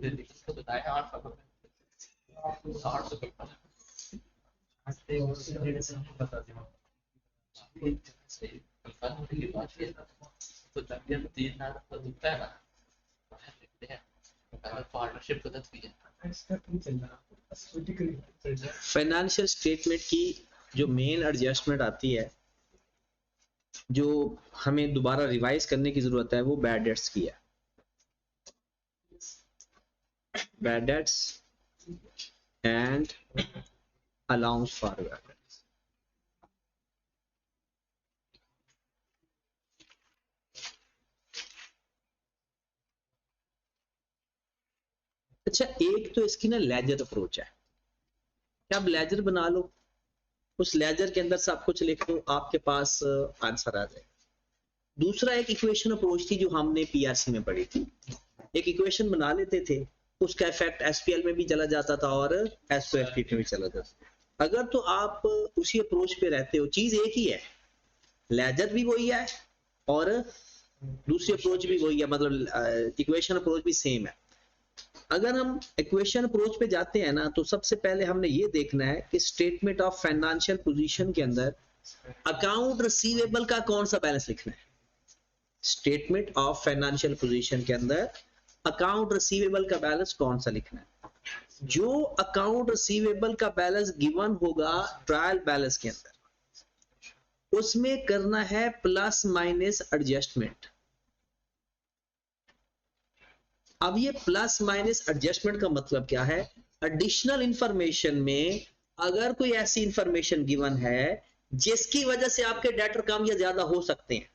इसको बताया 800 800 तो जब 3 लाख का दुखता है ना पार्टनरशिप गलत भी है। फाइनेंशियल स्टेटमेंट की जो मेन एडजस्टमेंट आती है, जो हमें दोबारा रिवाइज करने की जरूरत है, वो बैड डेट्स की है। Bad debts and allowance for bad debts. अच्छा, एक तो इसकी ना लेजर अप्रोच है कि आप लेजर बना लो, उस लेजर के अंदर सब कुछ लिख दो, आपके पास आंसर आ जाए। दूसरा एक इक्वेशन अप्रोच थी जो हमने पीआरसी में पढ़ी थी, एक इक्वेशन बना लेते थे, उसका इफेक्ट एसपीएल में भी चला जाता था और एसओएफपी में भी चला जाता था। अगर तो आप उसी अप्रोच पे रहते हो, चीज एक ही है, लेजर भी वही है और दूसरी अप्रोच भी वही है, मतलब इक्वेशन अप्रोच भी सेम है। अगर हम इक्वेशन अप्रोच पे जाते हैं ना, तो सबसे पहले हमने ये देखना है कि स्टेटमेंट ऑफ फाइनेंशियल पोजीशन के अंदर अकाउंट रिसीवेबल का कौन सा बैलेंस लिखना है। स्टेटमेंट ऑफ फाइनेंशियल पोजीशन के अंदर अकाउंट रिसीवेबल का बैलेंस कौन सा लिखना है। जो अकाउंट रिसीवेबल का बैलेंस गिवन होगा ट्रायल बैलेंस के अंदर, उसमें करना है प्लस माइनस एडजस्टमेंट। अब ये प्लस माइनस एडजस्टमेंट का मतलब क्या है, एडिशनल इंफॉर्मेशन में अगर कोई ऐसी इंफॉर्मेशन गिवन है जिसकी वजह से आपके डेटर कम या ज्यादा हो सकते हैं।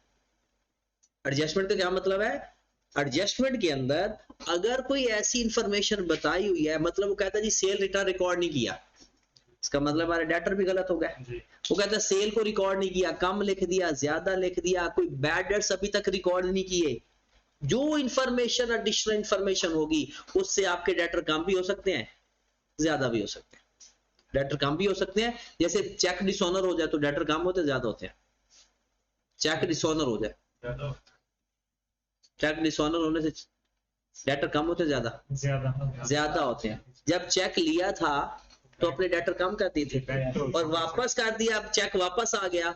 एडजस्टमेंट का क्या मतलब है, एडजस्टमेंट के अंदर अगर कोई ऐसी इंफॉर्मेशन बताई हुई है, मतलब वो कहता है जी सेल रिटर्न रिकॉर्ड नहीं किया, इसका मतलब हमारे डेटर भी गलत हो गए। वो कहता है सेल को रिकॉर्ड नहीं किया, कम लिख दिया, ज्यादा लिख दिया, कोई बैड डेट्स अभी तक रिकॉर्ड नहीं किए। जो इंफॉर्मेशन एडिशनल इंफॉर्मेशन होगी उससे आपके डेटर कम भी हो सकते हैं, ज्यादा भी हो सकते हैं। डेटर कम भी हो सकते हैं, जैसे चेक डिसऑनर हो जाए तो डेटर कम होते ज्यादा होते हैं। चेक डिसऑनर हो जाए, चेक डिसऑनर होने से डेटर कम होते ज्यादा होते हैं। जब चेक लिया था तो अपने डेटर कम कर दिए थे और वापस कर दिया, अब चेक वापस आ गया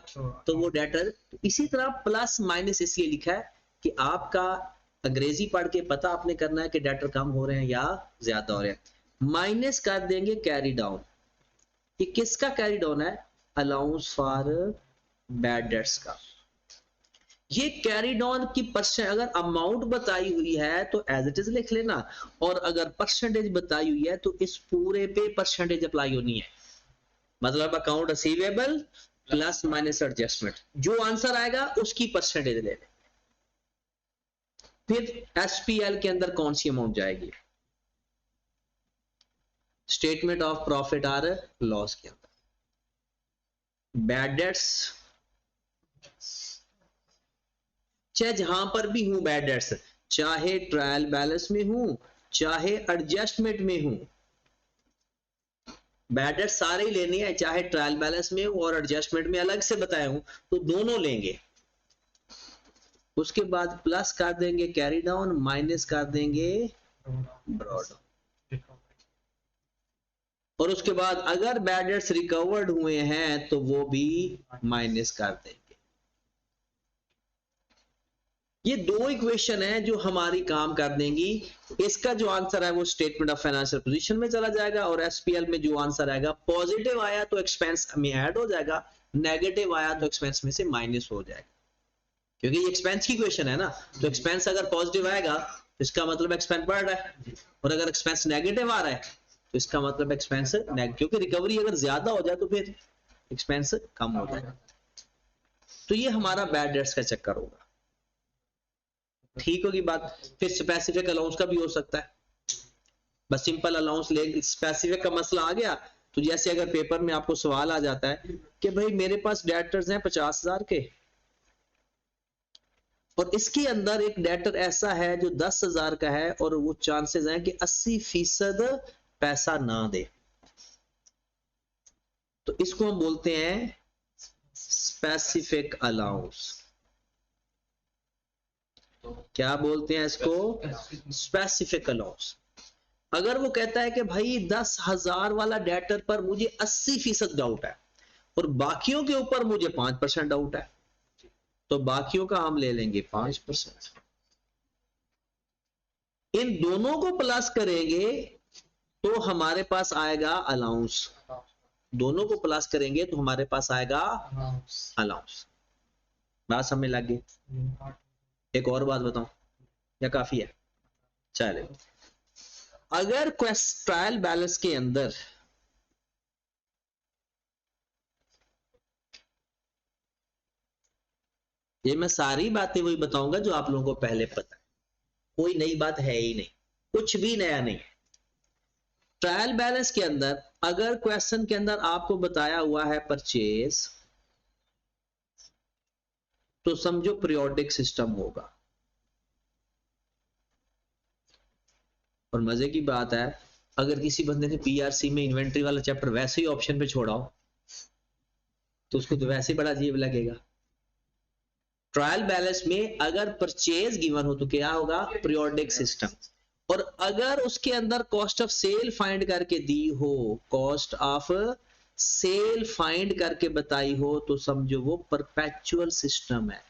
तो वो डेटर। इसी तरह प्लस माइनस इसलिए लिखा है कि आपका अंग्रेजी पढ़ के पता आपने करना है कि डेटर कम हो रहे हैं या ज्यादा हो रहे हैं। माइनस कर देंगे कैरी डाउन। ये किसका कैरी डाउन है, अलाउंस फॉर बैड डेट्स का। ये कैरी डाउन की परसेंट, अगर अमाउंट बताई हुई है तो एज इट इज लिख लेना, और अगर परसेंटेज बताई हुई है तो इस पूरे पे परसेंटेज अप्लाई होनी है। मतलब account receivable plus minus adjustment, जो आंसर आएगा उसकी परसेंटेज ले लें। फिर एसपीएल के अंदर कौन सी अमाउंट जाएगी, स्टेटमेंट ऑफ प्रॉफिट और लॉस के अंदर बैड डेट्स, चाहे जहां पर भी हूं बैड डेट्स, चाहे ट्रायल बैलेंस में हूं चाहे एडजस्टमेंट में हूं, बैड डेट्स सारे ही लेने हैं, चाहे ट्रायल बैलेंस में हूं और एडजस्टमेंट में अलग से बताया हूं तो दोनों लेंगे। उसके बाद प्लस कर देंगे कैरी डाउन, माइनस कर देंगे ब्रॉड, और उसके बाद अगर बैड डेट्स रिकवर्ड हुए हैं तो वो भी माइनस कर देंगे। ये दो इक्वेशन है जो हमारी काम कर देंगी। इसका जो आंसर है वो स्टेटमेंट ऑफ फाइनेंशियल पोजीशन में चला जाएगा, और एसपीएल में जो आंसर आएगा, पॉजिटिव आया तो एक्सपेंस में ऐड हो जाएगा, नेगेटिव आया तो एक्सपेंस में से माइनस हो जाएगा, क्योंकि ये एक्सपेंस की इक्वेशन है ना। तो एक्सपेंस अगर पॉजिटिव आएगा तो इसका मतलब एक्सपेंस बढ़ रहा है, और अगर एक्सपेंस नेगेटिव आ रहा है तो इसका मतलब एक्सपेंस नेगेटिव, क्योंकि रिकवरी अगर ज्यादा हो जाए तो फिर एक्सपेंस कम हो जाएगा। तो ये हमारा बैड डेट्स का चक्कर होगा। ठीक होगी बात। फिर स्पेसिफिक अलाउंस का भी हो सकता है, बस सिंपल अलाउंस ले, स्पेसिफिक का मसला आ गया तो जैसे अगर पेपर में आपको सवाल आ जाता है कि भाई मेरे पास डेटर्स हैं 50,000 के, और इसके अंदर एक डेटर ऐसा है जो 10,000 का है और वो चांसेस हैं कि 80% पैसा ना दे, तो इसको हम बोलते हैं स्पेसिफिक अलाउंस। क्या बोलते हैं इसको, स्पेसिफिक अलाउंस। अगर वो कहता है कि भाई 10,000 वाला डेटर पर मुझे 80% डाउट है और बाकियों के ऊपर मुझे 5% डाउट है, तो बाकियों का हम ले लेंगे 5%। इन दोनों को प्लस करेंगे तो हमारे पास आएगा अलाउंस, दोनों को प्लस करेंगे तो हमारे पास आएगा अलाउंस। बात समझ लग गई? एक और बात बताऊं या काफी है? चले, अगर ट्रायल बैलेंस के अंदर ये मैं सारी बातें वही बताऊंगा जो आप लोगों को पहले पता है, कोई नई बात है ही नहीं, कुछ भी नया नहीं। ट्रायल बैलेंस के अंदर अगर क्वेश्चन के अंदर आपको बताया हुआ है परचेज, तो समझो पीरियोडिक सिस्टम होगा। और मजे की बात है, अगर किसी बंदे ने पीआरसी में इन्वेंट्री वाला चैप्टर वैसे ही ऑप्शन पे छोड़ा हो तो उसको तो वैसे बड़ा अजीब लगेगा। ट्रायल बैलेंस में अगर परचेज गिवन हो तो क्या होगा? Periodic system. और अगर उसके अंदर कॉस्ट ऑफ सेल फाइंड करके दी हो, कॉस्ट ऑफ सेल फाइंड करके बताई हो, तो समझो वो परपेचुअल सिस्टम है।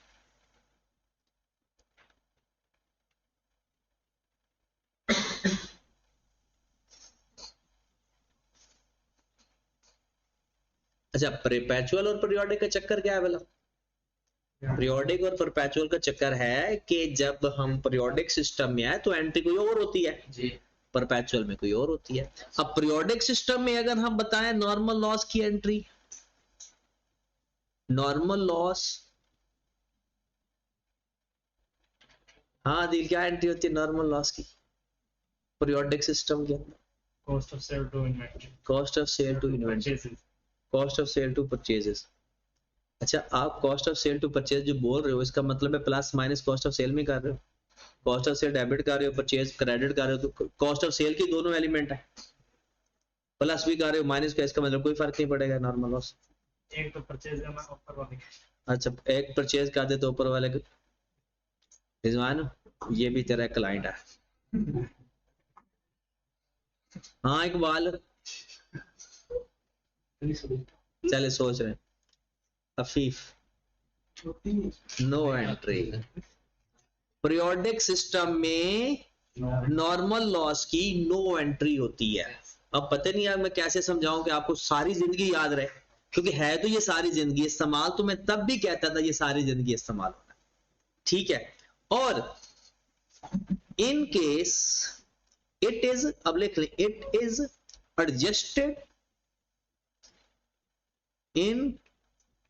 अच्छा, परपेचुअल और पीरियोडिक का चक्कर क्या है बोला? पीरियोडिक और परपेचुअल का चक्कर है कि जब हम पीरियोडिक सिस्टम में है तो एंट्री कोई और होती है जी, परपेचुअल में कोई और होती है। अब पीरियोडिक सिस्टम में अगर हम बताएं नॉर्मल लॉस की एंट्री, नॉर्मल लॉस, हाँ दिल, क्या एंट्री होती है नॉर्मल लॉस की पीरियोडिक सिस्टम के अंदर? Cost of sale to inventory, cost of sale to inventory, cost of sale to purchases. अच्छा, आप cost of sale to purchase जो बोल रहे हो इसका मतलब है plus minus cost of sale में कर रहे हो? कॉस्ट ऑफ सेल डेबिट कर रहे हो, परचेज क्रेडिट कर रहे हो, तो कॉस्ट ऑफ सेल की दोनों एलिमेंट है, प्लस भी कर रहे हो माइनस का, इसका मतलब कोई फर्क नहीं पड़ेगा नॉर्मल लॉस। एक तो परचेज करना ऊपर वाले, अच्छा एक परचेज कर दे तो ऊपर वाले को, रिजवान ये भी तेरा क्लाइंट है। हाँ इकबाल, चले सोच रहे, Afif, no entry. Periodic system में नॉर्मल लॉस की नो एंट्री होती है। अब पता नहीं यार मैं कैसे समझाऊं कि आपको सारी जिंदगी याद रहे, क्योंकि है तो ये सारी जिंदगी इस्तेमाल, तो मैं तब भी कहता था ये सारी जिंदगी इस्तेमाल होना, ठीक है। और इन केस इट इज, अब लिख ले, it is adjusted in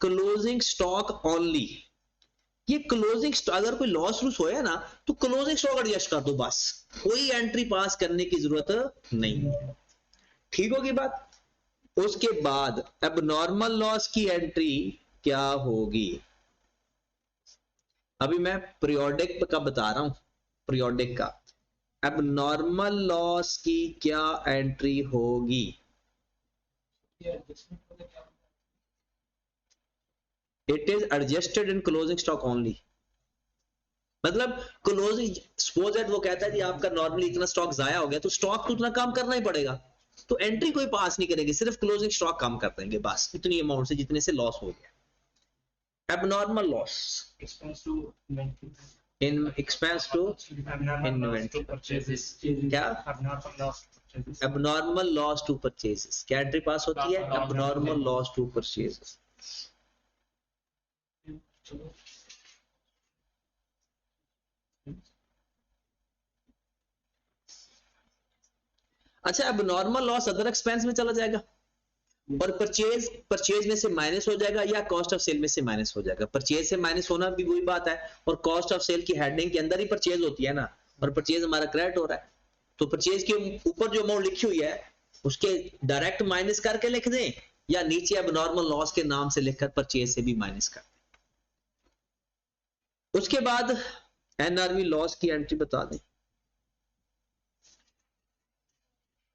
closing stock only. ये क्लोजिंग स्टॉक, अगर कोई लॉस लूस होया ना तो क्लोजिंग स्टॉक एडजस्ट कर दो बस, कोई एंट्री पास करने की जरूरत नहीं। ठीक होगी बात? उसके बाद अब नॉर्मल लॉस की एंट्री क्या होगी? अभी मैं पीरियोडिक का बता रहा हूं, पीरियोडिक का। अब नॉर्मल लॉस की क्या एंट्री होगी? It is adjusted in closing stock only. मतलब क्लोजिंग, सपोज दैट वो कहता है कि आपका नॉर्मली इतना स्टॉक जाया हो गया, तो स्टॉक तो उतना काम करना ही पड़ेगा, तो एंट्री कोई पास नहीं करेगी, सिर्फ क्लोजिंग स्टॉक काम कर देंगे बस इतनी अमाउंट से जितने से लॉस हो गया। Abnormal loss in expense to inventory, क्या एबनॉर्मल लॉस टू परचेजेस, क्या एंट्री पास होती है? Abnormal loss to purchases. अच्छा, अब नॉर्मल लॉस अदर एक्सपेंस में चला जाएगा और परचेज में से माइनस हो जाएगा या कॉस्ट ऑफ सेल में से माइनस हो जाएगा। परचेज से माइनस होना भी वही बात है, और कॉस्ट ऑफ सेल की हेडिंग के अंदर ही परचेज होती है ना, और परचेज हमारा क्रेडिट हो रहा है, तो परचेज के ऊपर जो अमाउंट लिखी हुई है उसके डायरेक्ट माइनस करके लिख दें, या नीचे अब नॉर्मल लॉस के नाम से लिखकर परचेज से भी माइनस कर दें। उसके बाद एनआरवी लॉस की एंट्री बता दें।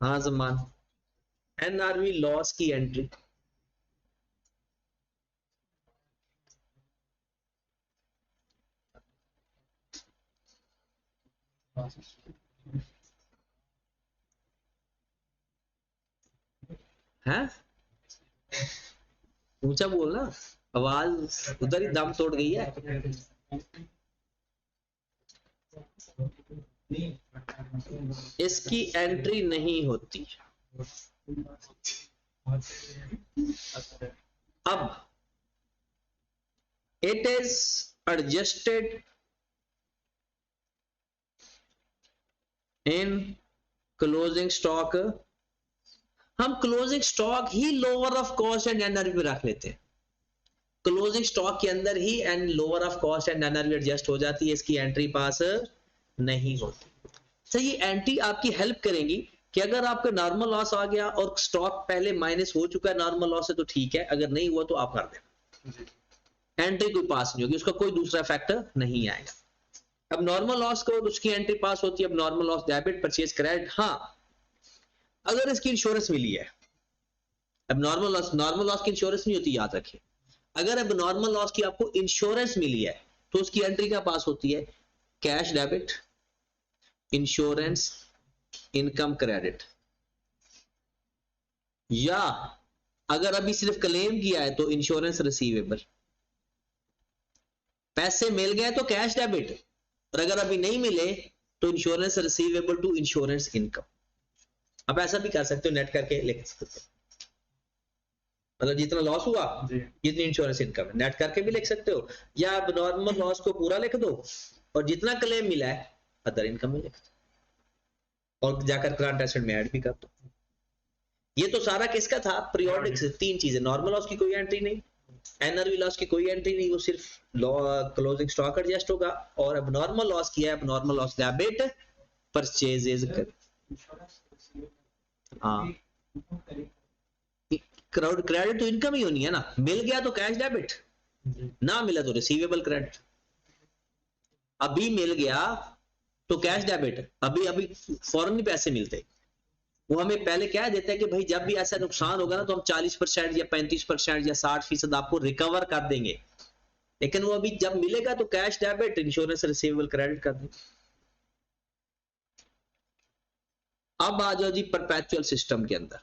हाँ जमान, एनआरवी लॉस की एंट्री है, ऊंचा बोलना, आवाज उधर ही दम तोड़ गई है। इसकी एंट्री नहीं होती। अब it is adjusted in closing stock. हम क्लोजिंग स्टॉक ही lower of cost and NRV पे रख लेते हैं। क्लोजिंग स्टॉक के अंदर ही and lower of cost and NRV adjust हो जाती है, इसकी एंट्री पास नहीं होती। तो ये एंट्री आपकी हेल्प करेंगी कि अगर आपका नॉर्मल लॉस आ गया और स्टॉक पहले माइनस हो चुका है नॉर्मल लॉस से तो ठीक है, अगर नहीं हुआ तो आप कर देना, एंट्री कोई पास नहीं होगी, उसका कोई दूसरा फैक्टर नहीं आएगा। अब नॉर्मल लॉस को उसकी एंट्री पास होती है। अब normal loss debit purchase credit, हाँ अगर इसकी इंश्योरेंस मिली है। अब नॉर्मल लॉस की इंश्योरेंस नहीं होती, याद रखिए। अगर अब नॉर्मल लॉस की आपको इंश्योरेंस मिली है तो उसकी एंट्री क्या पास होती है, cash debit, insurance, income credit. या अगर अभी सिर्फ क्लेम किया है तो इंश्योरेंस रिसीवेबल। पैसे मिल गए तो कैश डेबिट, और अगर अभी नहीं मिले तो insurance receivable to insurance income. आप ऐसा भी कर सकते हो, नेट करके लिख सकते हो, मतलब जितना लॉस हुआ जितनी इंश्योरेंस इनकम है, नेट करके भी लिख सकते हो, या आप नॉर्मल लॉस को पूरा लिख दो और जितना क्लेम मिला है अदर इनकम में लिख दो और जाकर करंट एसेट में ऐड भी कर दो। ये तो सारा किसका था, पीरियोडिक से। तीन चीजें, नॉर्मल लॉस की कोई एंट्री नहीं, एनआरवी लॉस की कोई एंट्री नहीं, वो सिर्फ क्लोजिंग स्टॉक एडजस्ट होगा। और अब नॉर्मल लॉस किया है, अब नॉर्मल लॉस डेबिट परचेजेस कर, हाँ क्रेडिट तो इनकम ही होनी है ना, मिल गया तो कैश डेबिट, ना मिला तो रिसीवेबल क्रेडिट। अभी मिल गया तो कैश डेबिट, अभी अभी फौरन नहीं पैसे मिलते, वो हमें पहले कह देते हैं कि भाई जब भी ऐसा नुकसान होगा ना तो हम 40% या 35% या 60% आपको रिकवर कर देंगे, लेकिन वो अभी जब मिलेगा तो cash debit, insurance receivable credit कर देंगे। अब आ जाओ जी परपेचुअल सिस्टम के अंदर।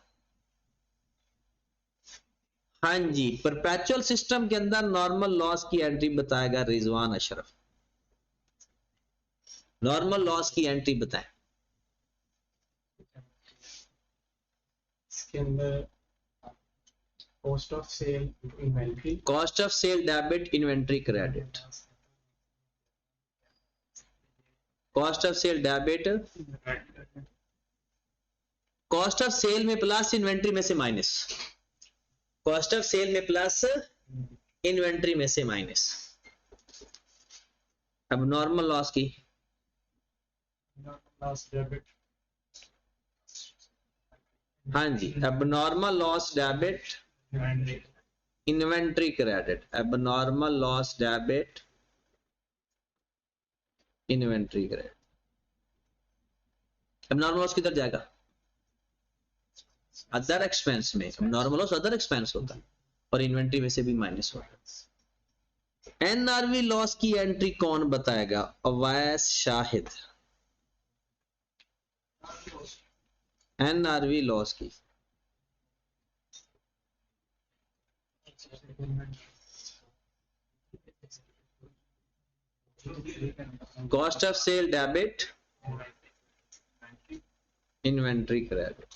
हाँ जी, परपेचुअल सिस्टम के अंदर नॉर्मल लॉस की एंट्री बताएगा रिजवान अशरफ। नॉर्मल लॉस की एंट्री बताएं। इसके अंदर cost of sale inventory, cost of sale debit, inventory credit, cost of sale debit, cost of sale में प्लस, इन्वेंट्री में से माइनस, कॉस्ट ऑफ सेल में प्लस, इन्वेंट्री में से माइनस। अब नॉर्मल लॉस की, डेबिट, हाँ जी, अब normal loss debit, inventory credit, अब normal loss debit, inventory credit. अब नॉर्मल लॉस किधर जाएगा, अदर एक्सपेंस में। नॉर्मल लॉस अदर एक्सपेंस होता है और इन्वेंट्री में से भी माइनस होता है। एनआरवी लॉस की एंट्री कौन बताएगा, अवैस शाहिद। एनआरवी लॉस की, cost of sale debit, inventory credit,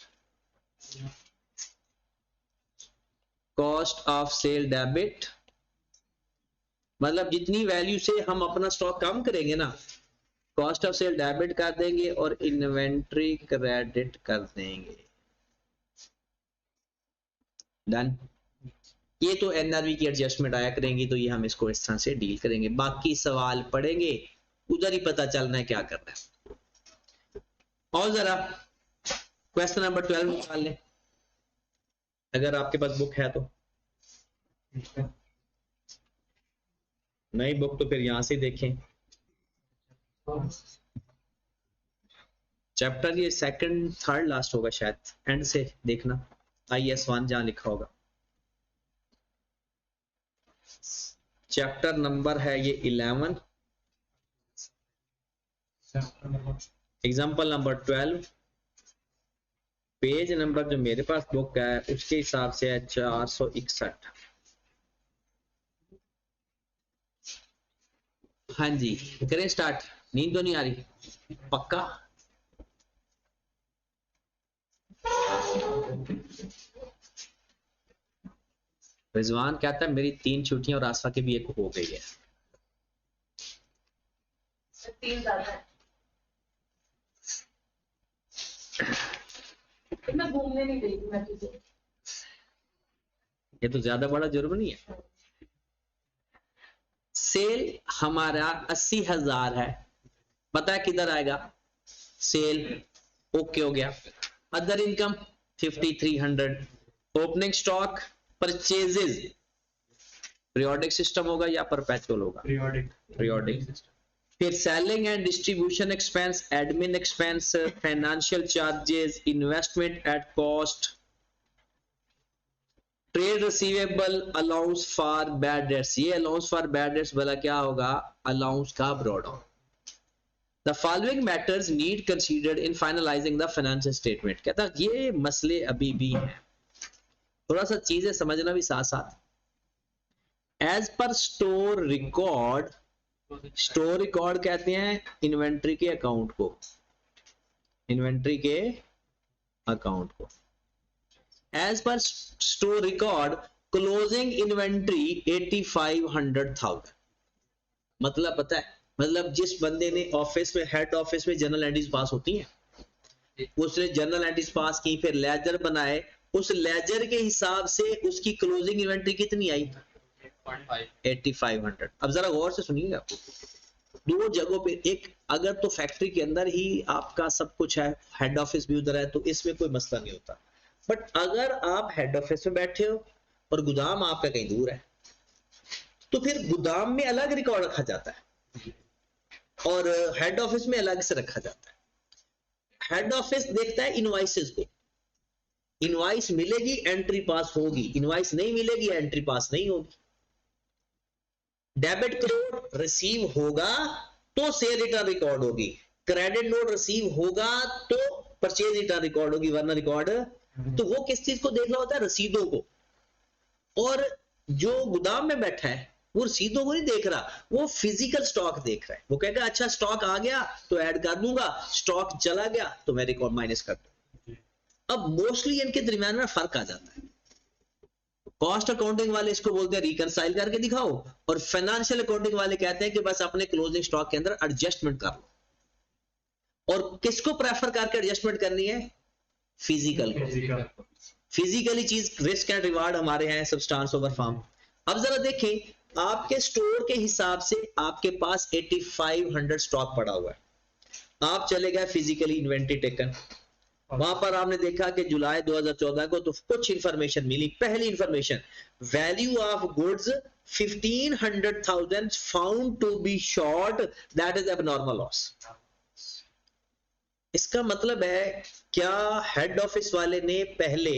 cost of sale debit, मतलब जितनी वैल्यू से हम अपना स्टॉक कम करेंगे ना, कॉस्ट ऑफ सेल डेबिट कर देंगे और इन्वेंट्री क्रेडिट कर देंगे। डन। ये तो एनआरवी की एडजस्टमेंट आया करेंगी तो ये हम इसको इस तरह से डील करेंगे। बाकी सवाल पढ़ेंगे उधर ही पता चलना है क्या करना है। और जरा क्वेश्चन नंबर 12 निकाल लें अगर आपके पास बुक है तो। नई बुक तो फिर यहां से देखें। चैप्टर ये सेकंड थर्ड लास्ट होगा शायद, एंड से देखना IS1 जहां लिखा होगा। चैप्टर नंबर है ये 11, एग्जाम्पल नंबर 12, पेज नंबर जो मेरे पास बुक है उसके हिसाब से है 461। हाँ जी, करें स्टार्ट। नींद तो नहीं आ रही पक्का? रिजवान कहता है मेरी 3 छुट्टियां और आसफा की भी एक हो गई है। 3 ज्यादा है। मैं घूमने नहीं गई थी मैं तुझे। ये तो ज्यादा बड़ा जुर्म नहीं है। सेल हमारा 80,000 है, पता है किधर आएगा? सेल ओके हो गया। Other income 5300। Opening stock purchases periodic system होगा या परपेचुअल होगा? पीरियोडिक। फिर selling and distribution expense, admin expense, financial charges, investment at cost, trade receivable, allowance for bad debts. ये अलाउंस फॉर बैड डेट्स वाला क्या होगा? अलाउंस का brought down. The following matters need considered in finalizing the financial statement। कहता है ये मसले अभी भी हैं, थोड़ा सा चीजें समझना भी साथ साथ। As per store record, store record कहते हैं इन्वेंट्री के अकाउंट को, इन्वेंट्री के अकाउंट को। As per store record closing inventory 85,100,000। मतलब पता है, मतलब जिस बंदे ने ऑफिस में, हेड ऑफिस में जनरल एंट्रीज पास होती हैं, उसने जनरल एंट्रीज पास की, फिर लेजर बनाए, उस लेजर के हिसाब से उसकी क्लोजिंग इन्वेंट्री कितनी आई? 8500। अब जरा गौर से सुनिएगा, 2 जगहों पे, एक अगर तो फैक्ट्री के अंदर ही आपका सब कुछ है, हेड ऑफिस भी उधर है, तो इसमें कोई मसला नहीं होता। बट अगर आप हेड ऑफिस में बैठे हो और गोदाम आपका कहीं दूर है, तो फिर गोदाम में अलग रिकॉर्ड रखा जाता है और हेड ऑफिस में अलग से रखा जाता है। हेड ऑफिस देखता है इनवॉइसेस को, इनवॉइस मिलेगी एंट्री पास होगी, इनवॉइस नहीं मिलेगी एंट्री पास नहीं होगी। डेबिट नोट रिसीव होगा तो सेल रिटर्न रिकॉर्ड होगी, क्रेडिट नोट रिसीव होगा तो परचेज रिटर्न रिकॉर्ड होगी, वरना रिकॉर्ड। तो वो किस चीज को देख रहा होता है? रसीदों को। और जो गोदाम में बैठा है वो रसीदों को नहीं देख रहा, वो फिजिकल स्टॉक देख रहा है। वो कहेगा अच्छा स्टॉक आ गया तो ऐड कर दूंगा, स्टॉक चला गया तो मैं रिकॉर्ड माइनस कर दूंगा। अब मोस्टली इनके दरमियान में फर्क आ जाता है। कॉस्ट अकाउंटिंग वाले इसको बोलते हैं रिकंसाइल करके दिखाओ, और फाइनेंशियल अकाउंटिंग वाले कहते हैं कि बस अपने क्लोजिंग स्टॉक के अंदर एडजस्टमेंट कर लो। और किसको प्रेफर करके एडजस्टमेंट करनी है? फिजिकल। फिजिकली चीज रिस्क एंड रिवार्ड हमारे हैं सब्सटेंस ओवर फॉर्म। अब जरा देखें, आपके स्टोर के हिसाब से आपके पास 8500 स्टॉक पड़ा हुआ है, आप चले गए फिजिकली इन्वेंट्री टेकन, वहां पर आपने देखा कि जुलाई 2014 को तो कुछ इंफॉर्मेशन मिली। पहली information, value of goods 1500,000 found to be short, that is abnormal loss. इसका मतलब है क्या हेड ऑफिस वाले ने पहले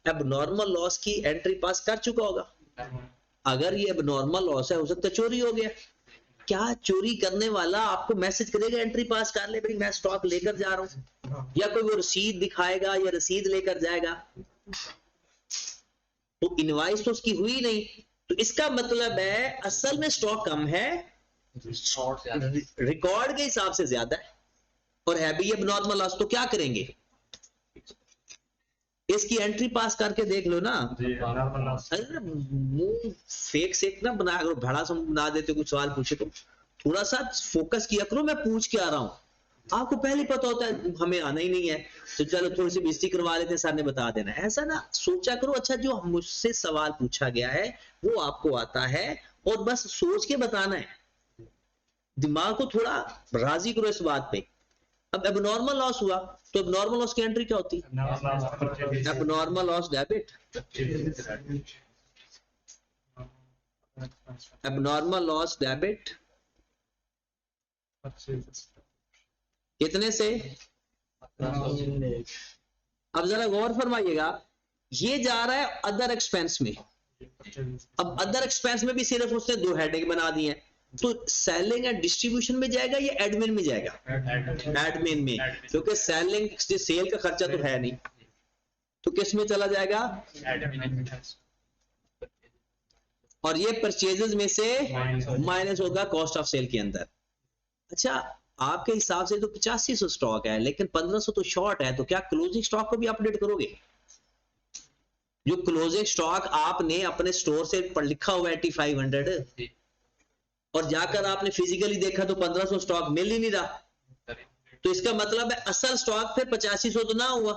एबनॉर्मल लॉस की एंट्री पास कर चुका होगा? अगर ये एबनॉर्मल लॉस है, हो सकता है चोरी हो गया। क्या चोरी करने वाला आपको मैसेज करेगा एंट्री पास कर ले भाई मैं स्टॉक लेकर जा रहा हूं, या कोई वो रसीद दिखाएगा या रसीद लेकर जाएगा? तो इनवॉइस तो उसकी हुई नहीं, तो इसका मतलब है असल में स्टॉक कम है, रिकॉर्ड के हिसाब से ज्यादा है, और है भी एबनॉर्मल लॉस। तो क्या करेंगे? इसकी एंट्री पास करके देख लो ना। अरे मुंह फेक सेक ना बना करो, भड़ा बना देते, कुछ सवाल पूछे तो थोड़ा सा फोकस किया करो, मैं पूछ के आ रहा हूं। आपको पहले पता होता है हमें आना ही नहीं है तो चलो थोड़ी सी बेइज्जती करवा लेते हैं, सर ने बता देना। ऐसा ना सोचा करो, अच्छा जो मुझसे सवाल पूछा गया है वो आपको आता है और बस सोच के बताना है, दिमाग को थोड़ा राजी करो इस बात पे। अब एबनॉर्मल लॉस हुआ तो एबनॉर्मल लॉस की एंट्री क्या होती है? Abnormal loss debit, abnormal loss debit कितने से? अब जरा गौर फरमाइएगा, ये जा रहा है अदर एक्सपेंस में। अब अदर एक्सपेंस में भी सिर्फ उसने 2 हेडिंग बना दी है, तो सेलिंग एंड डिस्ट्रीब्यूशन में जाएगा या एडमिन में जाएगा? एडमिन में, क्योंकि सेलिंग सेल का खर्चा तो है नहीं, तो किस में चला जाएगा, और ये परचेजेस में से माइनस होगा कॉस्ट ऑफ सेल के अंदर। अच्छा, आपके हिसाब से तो 8500 स्टॉक है, लेकिन 1500 तो शॉर्ट है, तो क्या क्लोजिंग स्टॉक को भी अपडेट करोगे? जो क्लोजिंग स्टॉक आपने अपने स्टोर से लिखा हुआ है 8500 और जाकर आपने फिजिकली देखा तो 1500 स्टॉक मिल ही नहीं रहा, तो इसका मतलब है असल स्टॉक फिर 8500 तो ना हुआ,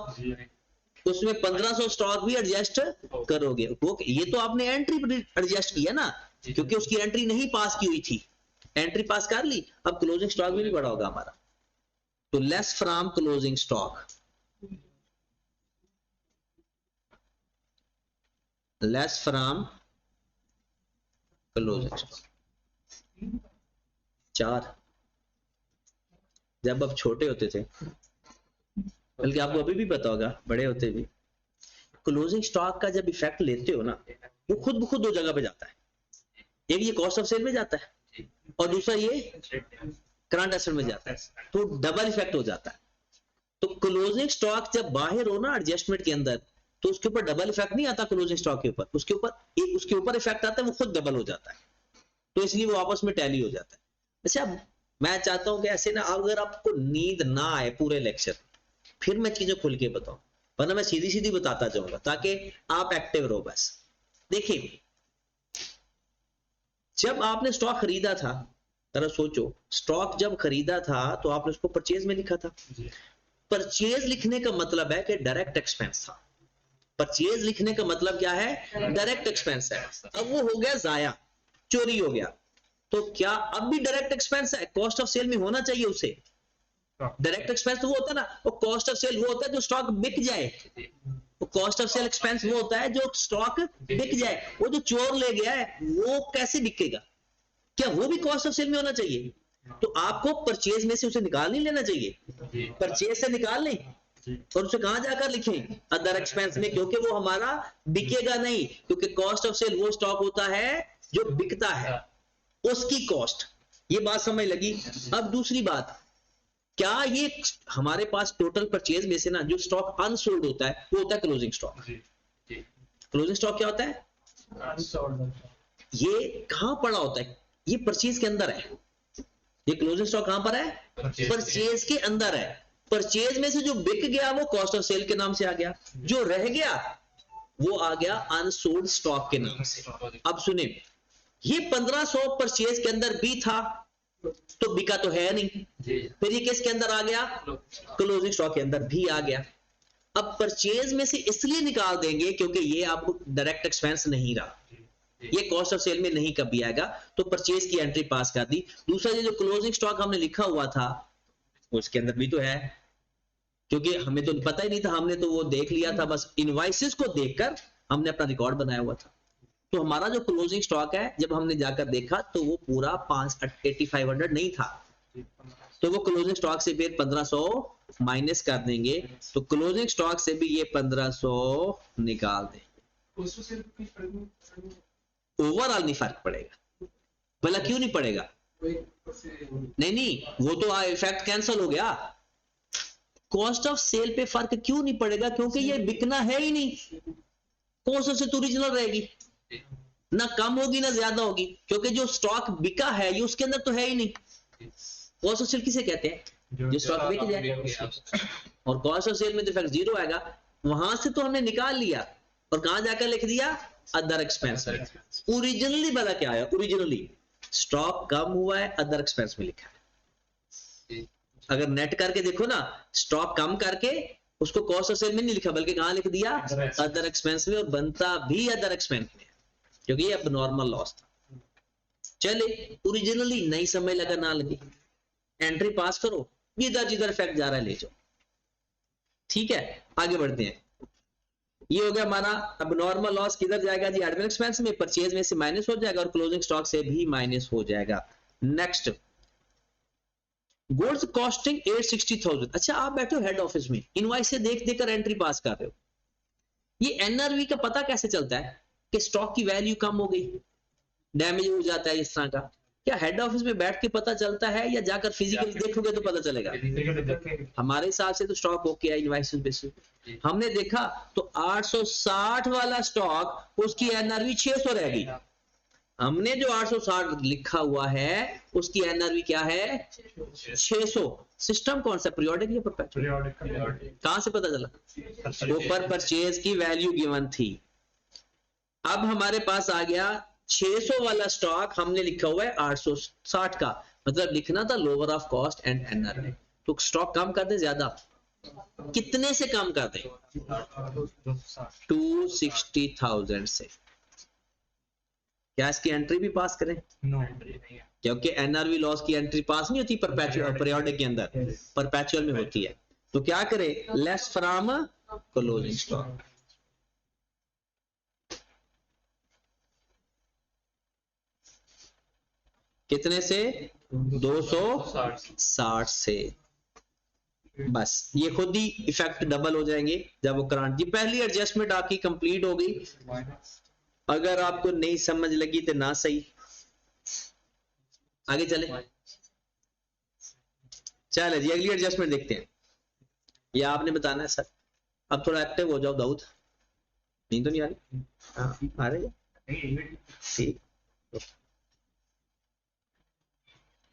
उसमें 1500 स्टॉक भी एडजस्ट करोगे। वो ये तो आपने एंट्री एडजस्ट किया ना, क्योंकि उसकी एंट्री नहीं पास की हुई थी, एंट्री पास कर ली, अब क्लोजिंग स्टॉक भी नहीं बढ़ा होगा हमारा, तो less from closing stock, less from closing stock. 4, जब आप छोटे होते थे, बल्कि आपको अभी भी पता होगा बड़े होते भी, क्लोजिंग स्टॉक का जब इफेक्ट लेते हो ना, वो खुद ब खुद 2 जगह पे जाता है, एक ये कॉस्ट ऑफ सेल में जाता है और दूसरा ये करंट एसेट में जाता है, तो डबल इफेक्ट हो जाता है। तो क्लोजिंग स्टॉक जब बाहर हो ना एडजस्टमेंट के अंदर, तो उसके ऊपर डबल इफेक्ट नहीं आता क्लोजिंग स्टॉक के ऊपर, उसके ऊपर इफेक्ट आता है, वो खुद डबल हो जाता है, तो इसलिए वो आपस में टैली हो जाता है। अच्छा, मैं चाहता हूं कि ऐसे ना, अगर आपको नींद ना आए पूरे लेक्चर, फिर मैं चीजें खुल के बताऊं, वरना मैं सीधी सीधी बताता जाऊंगा ताकि आप एक्टिव रहो। बस देखिए, जब आपने स्टॉक खरीदा था, जरा सोचो, स्टॉक जब खरीदा था तो आपने उसको परचेज में लिखा था। परचेज लिखने का मतलब है कि डायरेक्ट एक्सपेंस था, परचेज लिखने का मतलब क्या है, डायरेक्ट एक्सपेंस है। अब वो हो गया जाया, चोरी हो गया, तो क्या अब भी डायरेक्ट एक्सपेंस है, कॉस्ट ऑफ सेल में होना चाहिए उसे। डायरेक्ट एक्सपेंस तो वो होता है ना, वो कॉस्ट ऑफ सेल वो होता है जो स्टॉक बिक जाए, वो कॉस्ट ऑफ सेल एक्सपेंस वो होता है जो स्टॉक बिक जाए। वो जो चोर ले गया है वो कैसे बिकेगा, क्या वो भी कॉस्ट ऑफ सेल में होना चाहिए? तो आपको परचेज में से उसे निकाल नहीं लेना चाहिए, परचेज से निकाल लें और उसे कहां जाकर लिखें, अदर एक्सपेंस में, क्योंकि वो हमारा बिकेगा नहीं, क्योंकि कॉस्ट ऑफ सेल वो स्टॉक होता है जो बिकता है, उसकी कॉस्ट। ये बात समझ लगी। अब दूसरी बात, क्या ये हमारे पास टोटल परचेज में से ना जो स्टॉक अनसोल्ड होता है वो होता है क्लोजिंग स्टॉक। क्लोजिंग स्टॉक क्या होता है, ये कहां पड़ा होता है, ये परचेज के अंदर है। ये क्लोजिंग स्टॉक कहां पर है, परचेज के अंदर है। परचेज में से जो बिक गया वो कॉस्ट ऑफ सेल के नाम से आ गया, जो रह गया वो आ गया अनसोल्ड स्टॉक के नाम से। अब सुने, ये 1500 परचेज के अंदर भी था तो बिका तो है नहीं, फिर ये किसके अंदर आ गया, क्लोजिंग स्टॉक के अंदर भी आ गया। अब परचेज में से इसलिए निकाल देंगे क्योंकि ये आपको डायरेक्ट एक्सपेंस नहीं रहा, ये कॉस्ट ऑफ सेल में नहीं कभी आएगा, तो परचेज की एंट्री पास कर दी। दूसरा ये जो क्लोजिंग स्टॉक हमने लिखा हुआ था उसके अंदर भी तो है, क्योंकि हमें तो पता ही नहीं था, हमने तो वो देख लिया था, बस इनवॉइसेस को देखकर हमने अपना रिकॉर्ड बनाया हुआ था। तो हमारा जो क्लोजिंग स्टॉक है जब हमने जाकर देखा तो वो पूरा 8500 नहीं था, तो वो क्लोजिंग स्टॉक से फिर 1500 माइनस कर देंगे, तो क्लोजिंग स्टॉक से भी ये 1500 निकाल देंगे। ओवरऑल नहीं फर्क पड़ेगा, भला क्यों नहीं पड़ेगा, नहीं वो तो इफेक्ट कैंसिल हो गया। कॉस्ट ऑफ सेल पे फर्क क्यों नहीं पड़ेगा, क्योंकि ये बिकना है ही नहीं, कॉस्ट ऑफ सेल तो ओरिजिनल रहेगी, ना कम होगी ना ज्यादा होगी, क्योंकि जो स्टॉक बिका है ये उसके अंदर तो है ही नहीं। कॉस्ट ऑफ सेल किसे कहते हैं, जो स्टॉक बिक जाए, और कॉस्ट ऑफ सेल में तो इफेक्ट जीरो आएगा, वहां से तो हमने निकाल लिया और कहां जाकर लिख दिया, अदर एक्सपेंस। ओरिजिनली वाला क्या है, ओरिजिनली स्टॉक कम हुआ है, अदर एक्सपेंस में लिखा है। अगर नेट करके देखो ना, स्टॉक कम करके उसको कॉस्ट ऑफ सेल में नहीं लिखा, बल्कि कहां लिख दिया, अदर एक्सपेंस में, और बनता भी अदर एक्सपेंस में, क्योंकि ये अब नॉर्मल लॉस था। चले, ओरिजिनली नहीं समझ लगा ना लगी, एंट्री पास करो, जिधर जिधर इफेक्ट जा रहा है ले जाओ। ठीक है, आगे बढ़ते हैं। ये हो गया हमारा। अब नॉर्मल लॉस किधर जाएगा जी, एडमिन एक्सपेंस में, परचेज में से माइनस हो जाएगा और क्लोजिंग स्टॉक से भी माइनस हो जाएगा। Next, goods costing 860,000। अच्छा, आप बैठे हो हेड ऑफिस में, इनवॉइस से देख देकर एंट्री पास कर रहे हो, ये एनआरवी का पता कैसे चलता है कि स्टॉक की वैल्यू कम हो गई, डैमेज हो जाता है इस तरह का, क्या हेड ऑफिस में बैठ के पता चलता है या जाकर फिजिकली देखोगे तो पता चलेगा? हमारे हिसाब से तो स्टॉक ओके है इनवॉइस बेसिस। हमने देखा तो 860 वाला स्टॉक उसकी एनआरवी 600 रह गई। हमने जो 860 लिखा हुआ है उसकी एनआरवी क्या है? 600। सिस्टम कौन सा, पीरियोडिक या परपेचुअल? कहां से पता चला? ऊपर परचेज की वैल्यू गिवन थी। अब हमारे पास आ गया 600 वाला स्टॉक, हमने लिखा हुआ है 860 का, मतलब लिखना था lower of cost and NRV. तो स्टॉक कम कर दे, ज्यादा कितने से कम कर दे? 260,000 से। क्या इसकी एंट्री भी पास करें? क्योंकि एनआरवी लॉस की एंट्री पास नहीं होती परपेचुअल पीरियोडिक के अंदर, परपेचुअल में होती है। तो क्या करें? Less from closing stock. कितने से? 260 से। बस ये खुद ही इफेक्ट डबल हो जाएंगे जब वो करंट। ये पहली एडजस्टमेंट आपकी कंप्लीट हो गई। अगर आपको नहीं समझ लगी तो ना सही, आगे चले। चले जी अगली एडजस्टमेंट देखते हैं। ये आपने बताना है सर। अब थोड़ा एक्टिव हो जाओ दाऊद। नहीं तो नहीं आ रही? हाँ आ रही है, ठीक।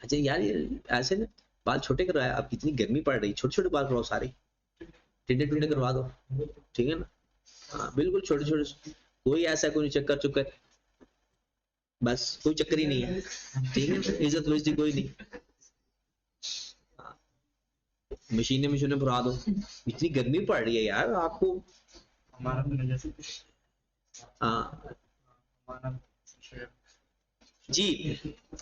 अच्छा यार ये ऐसे ना बाल छोटे करवाया, अब कितनी गर्मी पड़ रही, छोटे छोटे बाल करवाओ सारे, टिंडे टुंडे करवा दो, ठीक है ना? हाँ बिल्कुल छोटे छोटे, कोई ऐसा कोई चक्कर चुक्कर, बस कोई चक्कर ही नहीं है, ठीक है? इज्जत बेइज्जती कोई नहीं। मशीनें भरा दो, इतनी गर्मी पड़ रही है यार आपको। हाँ जी,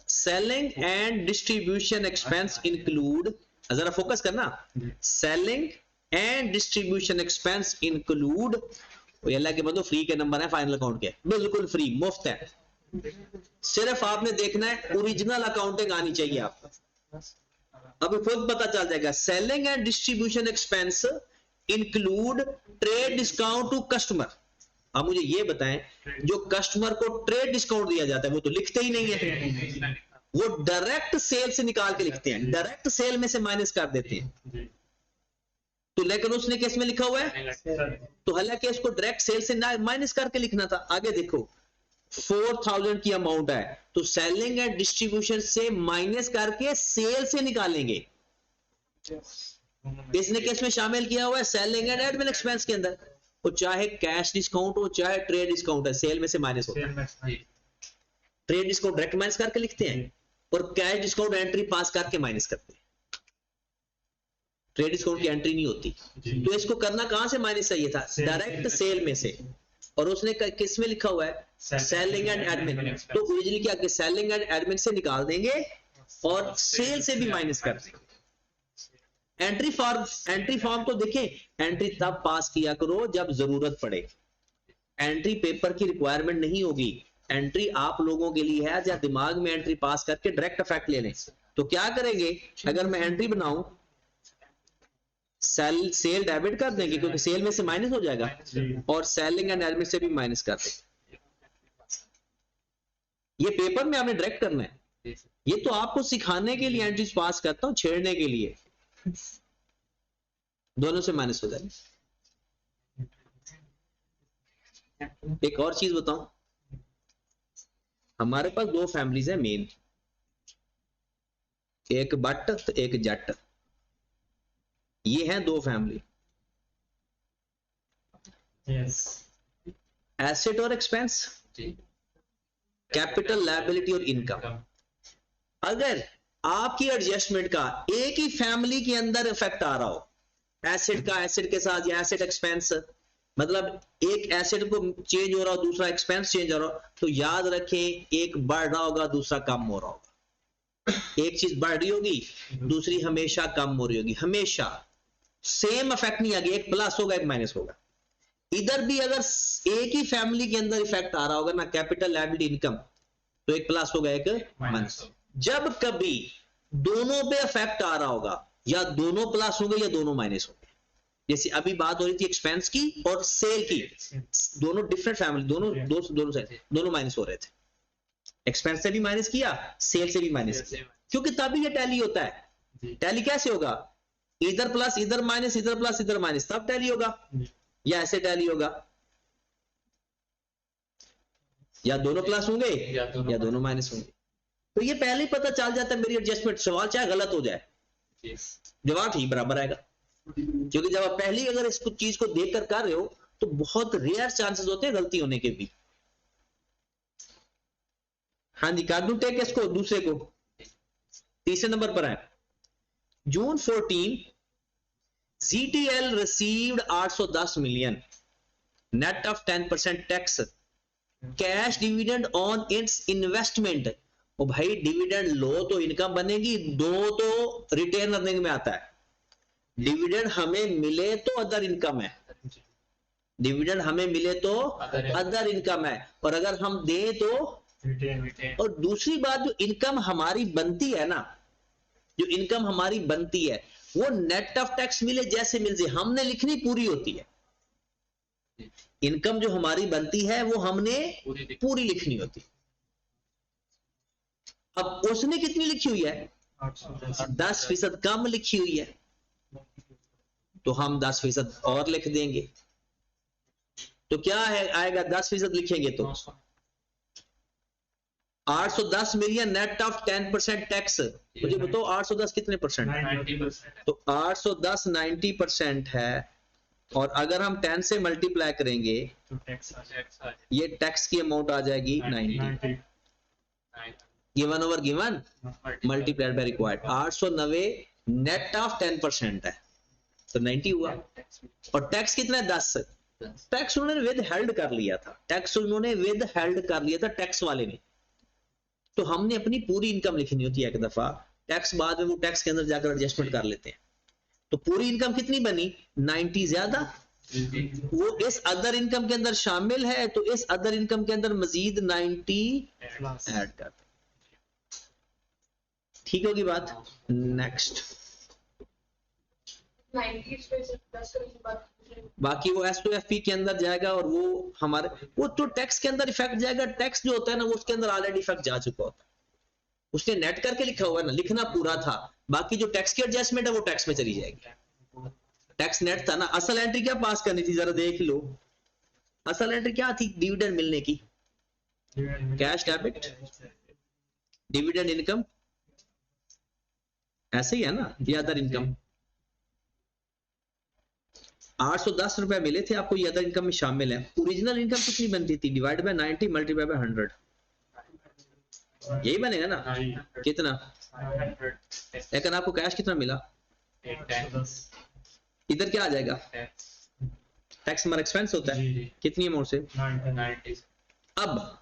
selling and distribution expense include, जरा फोकस करना, selling and distribution expense include, Allah के बंदो फ्री के नंबर है फाइनल अकाउंट के, बिल्कुल फ्री, मुफ्त है। सिर्फ आपने देखना है ओरिजिनल अकाउंटिंग आनी चाहिए आपको, अभी खुद पता चल जाएगा। Selling and distribution expense include trade discount to customer. अब मुझे ये बताएं, जो कस्टमर को ट्रेड डिस्काउंट दिया जाता है वो तो लिखते ही नहीं है, वो डायरेक्ट सेल से निकाल के लिखते हैं, डायरेक्ट सेल में से माइनस कर देते हैं। तो लेकिन उसने केस में लिखा हुआ है, तो हालांकि इसको डायरेक्ट सेल से माइनस करके लिखना था। आगे देखो 4,000 की अमाउंट है, तो सेलिंग एंड डिस्ट्रीब्यूशन से माइनस करके सेल से निकालेंगे। इसने केस में शामिल किया हुआ है सेलिंग एंड एडमिन एक्सपेंस के अंदर, वो चाहे कैश डिस्काउंट हो चाहे ट्रेड डिस्काउंट है, सेल में से माइनस होता है। ट्रेड डिस्काउंट डायरेक्ट माइनस करके लिखते हैं और कैश डिस्काउंट एंट्री पास करके माइनस करते हैं, ट्रेड डिस्काउंट की एंट्री नहीं होती। तो इसको करना कहां से माइनस चाहिए था? डायरेक्ट सेल में से, और उसने किस में लिखा हुआ है? Selling and admin. तो ओरिजिनली क्या कि सेलिंग एंड एडमिन से निकाल देंगे और सेल से भी माइनस कर देंगे। एंट्री फॉर्म तो देखें, एंट्री तब पास किया करो जब जरूरत पड़े, एंट्री पेपर की रिक्वायरमेंट नहीं होगी। एंट्री आप लोगों के लिए है जब दिमाग में एंट्री पास करके डायरेक्ट इफेक्ट ले लें। तो क्या करेंगे, अगर मैं एंट्री बनाऊं सेल डेबिट कर देंगे क्योंकि सेल में से माइनस हो जाएगा, और सेलिंग एंड एडमिन से भी माइनस कर देंगे। ये पेपर में आपने डायरेक्ट करना है, ये तो आपको सिखाने के लिए एंट्रीज पास करता हूं, छेड़ने के लिए, दोनों से माइनस हो जाए। एक और चीज बताऊं, हमारे पास दो फैमिलीज है मेन, एक बट तो एक जट, ये हैं दो फैमिली। एसेट और एक्सपेंस, कैपिटल लायबिलिटी और इनकम। अगर आपकी एडजस्टमेंट का एक ही फैमिली के अंदर इफेक्ट आ रहा हो, एसेट का एसेट के साथ या एसेट एक्सपेंस, मतलब एक एसेट को चेंज हो रहा हो दूसरा एक्सपेंस चेंज हो रहा हो, तो याद रखें एक बढ़ रहा होगा दूसरा कम हो रहा होगा। एक चीज बढ़ रही होगी दूसरी हमेशा कम हो रही होगी, हमेशा सेम इफेक्ट नहीं आएगा, एक प्लस होगा एक माइनस होगा। इधर भी अगर एक ही फैमिली के अंदर इफेक्ट आ रहा होगा ना, कैपिटल लायबिलिटी इनकम, तो एक प्लस होगा एक माइनस। जब कभी दोनों पे इफेक्ट आ रहा होगा, या दोनों प्लस होंगे या दोनों माइनस होंगे, जैसे अभी बात हो रही थी एक्सपेंस की और सेल की, दोनों डिफरेंट फैमिली, दोनों माइनस हो रहे थे। एक्सपेंस से भी माइनस किया, सेल से भी माइनस किया, क्योंकि तभी ये टैली होता है। जी। टैली कैसे होगा? इधर प्लस इधर माइनस, इधर प्लस इधर माइनस, तब टैली होगा। या ऐसे टैली होगा, या दोनों प्लस होंगे या दोनों माइनस होंगे। तो ये पहले ही पता चल जाता है मेरी एडजस्टमेंट, सवाल चाहे गलत हो जाए जवाब ठीक बराबर आएगा। क्योंकि जब आप पहली अगर इस चीज को देखकर कर रहे हो तो बहुत रेयर चांसेस होते हैं गलती होने के भी। हाँ जी, कर दूं टेक इसको, दूसरे को, तीसरे नंबर पर है। June 14 ZTL received 810 million net of 10% tax cash dividend on its investment. ओ भाई डिविडेंड लो तो इनकम बनेगी, दो तो रिटेन अर्निंग में आता है। डिविडेंड हमें मिले तो अदर इनकम है, डिविडेंड हमें मिले तो अदर इनकम है, और अगर हम दें तो रिटेन। और दूसरी बात, जो इनकम हमारी बनती है ना, जो इनकम हमारी बनती है वो नेट ऑफ टैक्स मिले जैसे मिल जाए, हमने लिखनी पूरी होती है। इनकम जो हमारी बनती है वो हमने पूरी लिखनी होती है। अब उसने कितनी लिखी हुई है? 10% कम लिखी हुई है, तो हम 10% और लिख देंगे। तो क्या है आएगा? 10% लिखेंगे तो 810 मिलियन नेट ऑफ 10% टैक्स। मुझे बताओ 810 कितने परसेंट? 90%। तो 810 90% है, और अगर हम 10 से मल्टीप्लाई करेंगे तो टैक्स आ जाएगा। ये टैक्स की अमाउंट आ जाएगी 90, given over given multiplied by required. 890 net of 10% है तो 90 हुआ, और टैक्स कितना है? 10। टैक्स उन्होंने विद हेल्ड कर लिया था, टैक्स उन्होंने विद हेल्ड कर लिया था टैक्स वाले ने। तो हमने अपनी पूरी इनकम लिखनी होती है एक दफा, टैक्स बाद में वो टैक्स के अंदर जाकर एडजस्टमेंट कर लेते हैं। तो पूरी इनकम कितनी बनी? 90 ज्यादा, वो इस अदर इनकम के अंदर शामिल है, तो इस अदर इनकम के अंदर मजीद 90 ऐड कर दें। ठीक होगी बात? नेक्स्ट 90 पे से 10 करने के बाद बाकी वो S2FP के अंदर जाएगा, और वो हमारे वो तो टैक्स के अंदर इफेक्ट जाएगा। टैक्स जो होता है ना वो उसके अंदर ऑलरेडी इफेक्ट जा चुका होता है, उसने नेट करके लिखा हुआ है ना, लिखना पूरा था। बाकी जो टैक्स की एडजस्टमेंट है वो टैक्स में चली जाएगी। टैक्स नेट था ना, असल एंट्री क्या पास करनी थी जरा देख लो। असल एंट्री क्या थी? डिविडेंड मिलने की, कैश डेबिट, डिविडेंड इनकम, ऐसे ही है ना, ये अदर इनकम। 810 रुपए मिले थे आपको, ये अदर इनकम में शामिल है। ओरिजिनल इनकम कितनी बनती थी? डिवाइड बाय 90 मल्टीप्लाई बाय 100, यही बनेगा ना? कितना? लेकिन आपको कैश कितना मिला? इधर क्या आ जाएगा? टैक्स हमारा एक्सपेंस होता है, कितनी अमाउंट से? 90। अब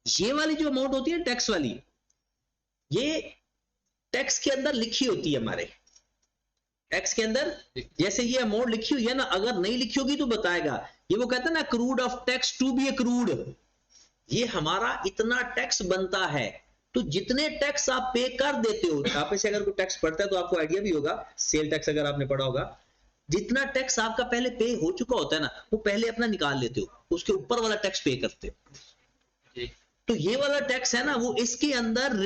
ये वाली जो अमाउंट होती है टैक्स वाली, ये टैक्स के अंदर लिखी होती है हमारे टैक्स के अंदर। जैसे ये अमाउंट लिखी हुई है ना, अगर नहीं लिखी होगी तो बताएगा। ये वो कहता है ना, accrued of tax to be accrued, ये हमारा इतना टैक्स बनता है। तो जितने टैक्स आप पे कर देते हो, आप से अगर कोई टैक्स पड़ता है तो आपको आइडिया भी होगा, सेल टैक्स अगर आपने पढ़ा होगा, जितना टैक्स आपका पहले पे हो चुका होता है ना, वो पहले अपना निकाल लेते हो, उसके ऊपर वाला टैक्स पे करते हो। तो ये वाला टैक्स है ना, वो इसके अंदर,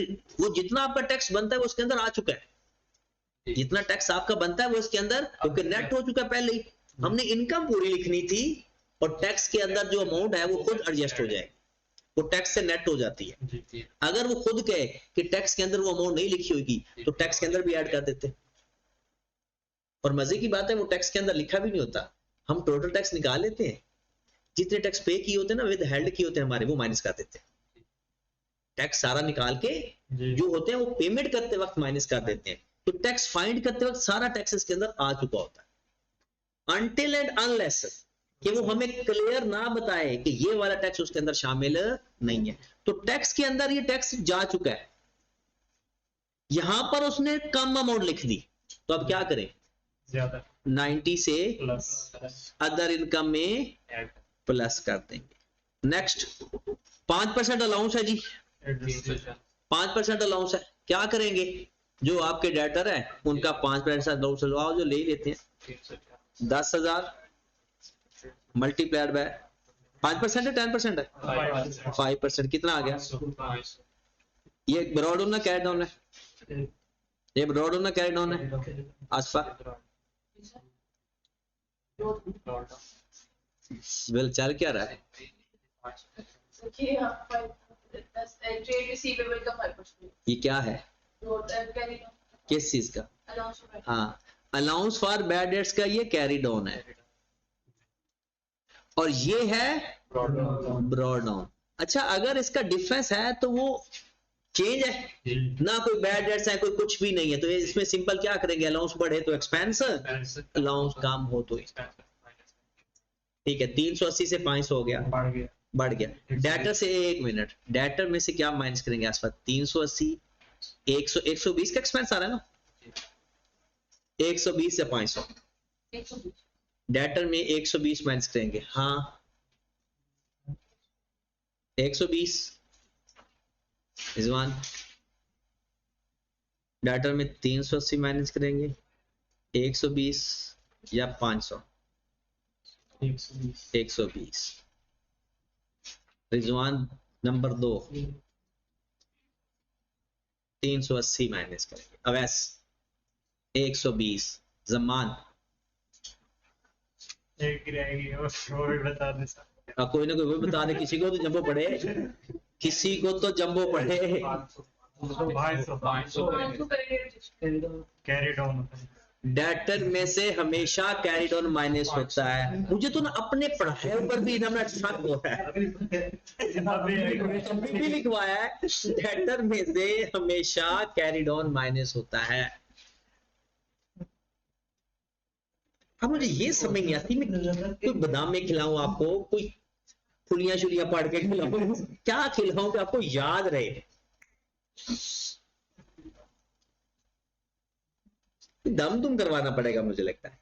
वो जितना आपका टैक्स बनता है वो उसके अंदर आ चुका है। जितना टैक्स आपका बनता है वो इसके अंदर, क्योंकि नेट हो चुका है पहले ही। हमने इनकम पूरी लिखनी थी, और टैक्स के अंदर जो अमाउंट है वो खुद एडजस्ट हो जाए, वो टैक्स से नेट हो जाती है। अगर वो खुद कहे कि टैक्स के अंदर वो अमाउंट नहीं लिखी होगी तो टैक्स के अंदर भी ऐड कर देते। और मजे की बात है वो टैक्स के अंदर लिखा भी नहीं होता, हम टोटल टैक्स निकाल लेते हैं, जितने टैक्स पे किए होते हैं ना, विद हेल्ड किए होते हैं हमारे, वो माइनस कर देते हैं। टैक्स सारा निकाल के जो होते हैं वो पेमेंट करते वक्त माइनस कर देते हैं। तो टैक्स फाइंड करते वक्त सारा टैक्स इसके अंदर आ चुका होता है, अनटिल एंड अनलेस कि वो हमें क्लियर ना बताए कि ये वाला टैक्स उसके अंदर शामिल नहीं है। तो टैक्स के अंदर ये टैक्स जा चुका है, यहां पर उसने कम अमाउंट लिख दी, तो अब क्या करें? ज्यादा 90 से प्लस अदर इनकम में ऐड प्लस कर देंगे। नेक्स्ट 5% अलाउंस है जी, 5% अलाउंस है। क्या करेंगे? जो आपके डेटर है उनका 5% अलाउंस लगाओ, जो ले लेते हैं 10,000 मल्टीप्लाइड बाय 5% है 10% है? 5%। कितना आ गया? ये ब्रॉड डाउन ना कैरी डाउन है? ये ब्रॉड डाउन ना कैरी डाउन है? आसपा वेल चल क्या रहा है? Okay, हाँ, 5. That's trade receivable का 5%. ये क्या है? Note and carry on. किस चीज का? Allowance for credit. हाँ, अलाउंस फॉर बैड डेट्स का ये कैरी डाउन है और ये है ब्रॉड डाउन। अच्छा, अगर इसका डिफरेंस है तो वो चेंज है ना, कोई बैड डेट्स है, कोई कुछ भी नहीं है, तो ये इसमें सिंपल क्या करेंगे? अलाउंस बढ़े तो एक्सपेंस, अलाउंस कम हो तो, ठीक है। 380 से 500 हो गया, बढ़ गया। डेटर से, एक मिनट, डेटर में से क्या माइनस करेंगे आसपास? 380, 120 का एक्सपेंस आ रहा है ना, 120 से 500, 120. डेटर में 120 माइनस करेंगे। हाँ, 120 इज वन, डेटर में 380 माइनस करेंगे, 120 या 500? 120। रिजवान नंबर 2, 380 माइनस करेंगे। अवैस 120, जमान एक रहेगी और वो भी बता दे सर। कोई ना कोई वो बता दे, किसी को तो जंबो पड़े, किसी को तो जंबो पड़े। 500 500 करेंगे register. कैरी डाउन डेटर में से हमेशा कैरी डाउन माइनस होता है। मुझे तो ना अपने पढ़ाए ऊपर भी ना मैं शक हो रहा है, अभी भी लिखवाया है, डेटर में से हमेशा कैरी डाउन माइनस होता है। अब मुझे ये समझ नहीं आती, मैं कोई बादाम में खिलाऊं आपको, कोई फुलियां शुलियां पाड़ के खिलाऊं, क्या खिलाऊं कि आपको याद रहे? दम तुम करवाना पड़ेगा मुझे लगता है,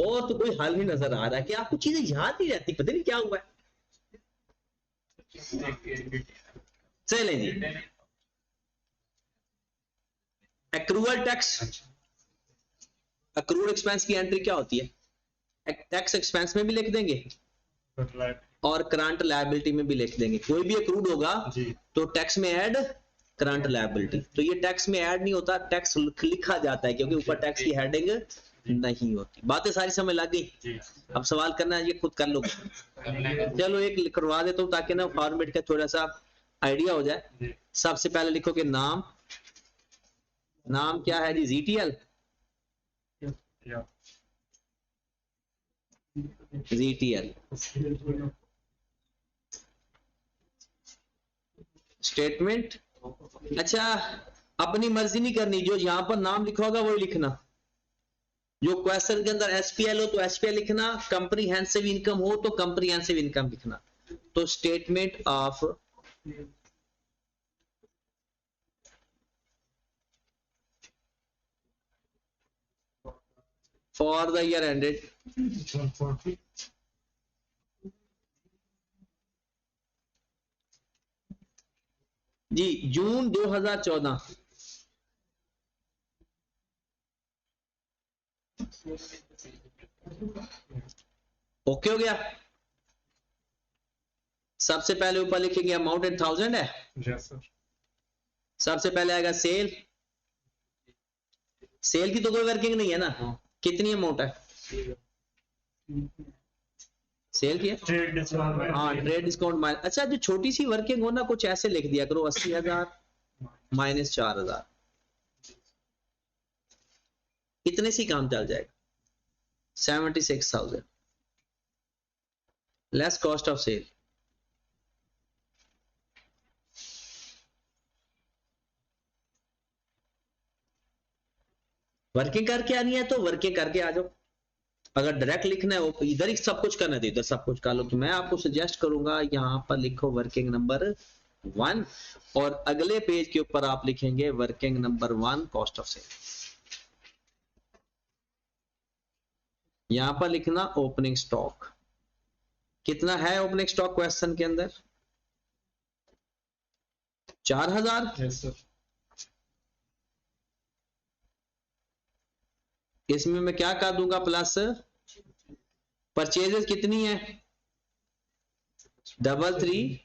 और तो कोई हाल नहीं नजर आ रहा है कि आपको चीजें याद नहीं रहती, पता नहीं क्या हुआ है। चलें जी, एक्रूअल टैक्स, एक्रूड एक्सपेंस की एंट्री क्या होती है? टैक्स एक्सपेंस में भी लिख देंगे और करंट लायबिलिटी में भी लिख देंगे। कोई भी एक्रूड होगा तो टैक्स में ऐड करंट लायबिलिटी, तो ये टैक्स में ऐड नहीं होता, टैक्स लिखा जाता है क्योंकि ऊपर टैक्स की हेडिंग नहीं होती। बातें सारी समझ लग गई? अब सवाल करना है, ये खुद कर लो। चलो एक करवा देता हूं ताकि ना फॉर्मेट का थोड़ा सा आइडिया हो जाए। सबसे पहले लिखो कि नाम, नाम क्या है जी? GTL, GTL. स्टेटमेंट, अच्छा अपनी मर्जी नहीं करनी, जो यहां पर नाम लिखा होगा वही लिखना। जो क्वेश्चन के अंदर एसपीएल हो तो एसपीएल लिखना, कंप्रीहेंसिव इनकम हो तो कंप्रीहेंसिव इनकम लिखना। तो statement of for the year ended जी जून 2014। ओके हो गया। सबसे पहले ऊपर लिखेंगे अमाउंट इन 1000 है। सबसे पहले आएगा सेल, सेल की तो कोई वर्किंग नहीं है ना, कितनी अमाउंट है? सेल की है, हाँ ट्रेड डिस्काउंट माइनस। अच्छा जो छोटी सी वर्किंग हो ना, कुछ ऐसे लिख दिया करो, 80,000 माइनस 4,000, कितने सी काम चल जाएगा? 76,000 less cost of sale. Working करके आनी है तो वर्किंग करके आ जाओ, अगर डायरेक्ट लिखना है वो इधर ही सब कुछ करना है, इधर सब कुछ कर लो। तो मैं आपको सजेस्ट करूंगा यहां पर लिखो वर्किंग नंबर 1 और अगले पेज के ऊपर आप लिखेंगे working number 1 cost of sale. यहां पर लिखना ओपनिंग स्टॉक, कितना है ओपनिंग स्टॉक क्वेश्चन के अंदर? 4,000। Yes sir. इसमें मैं क्या कर दूंगा प्लस, परचेजेस कितनी है? 33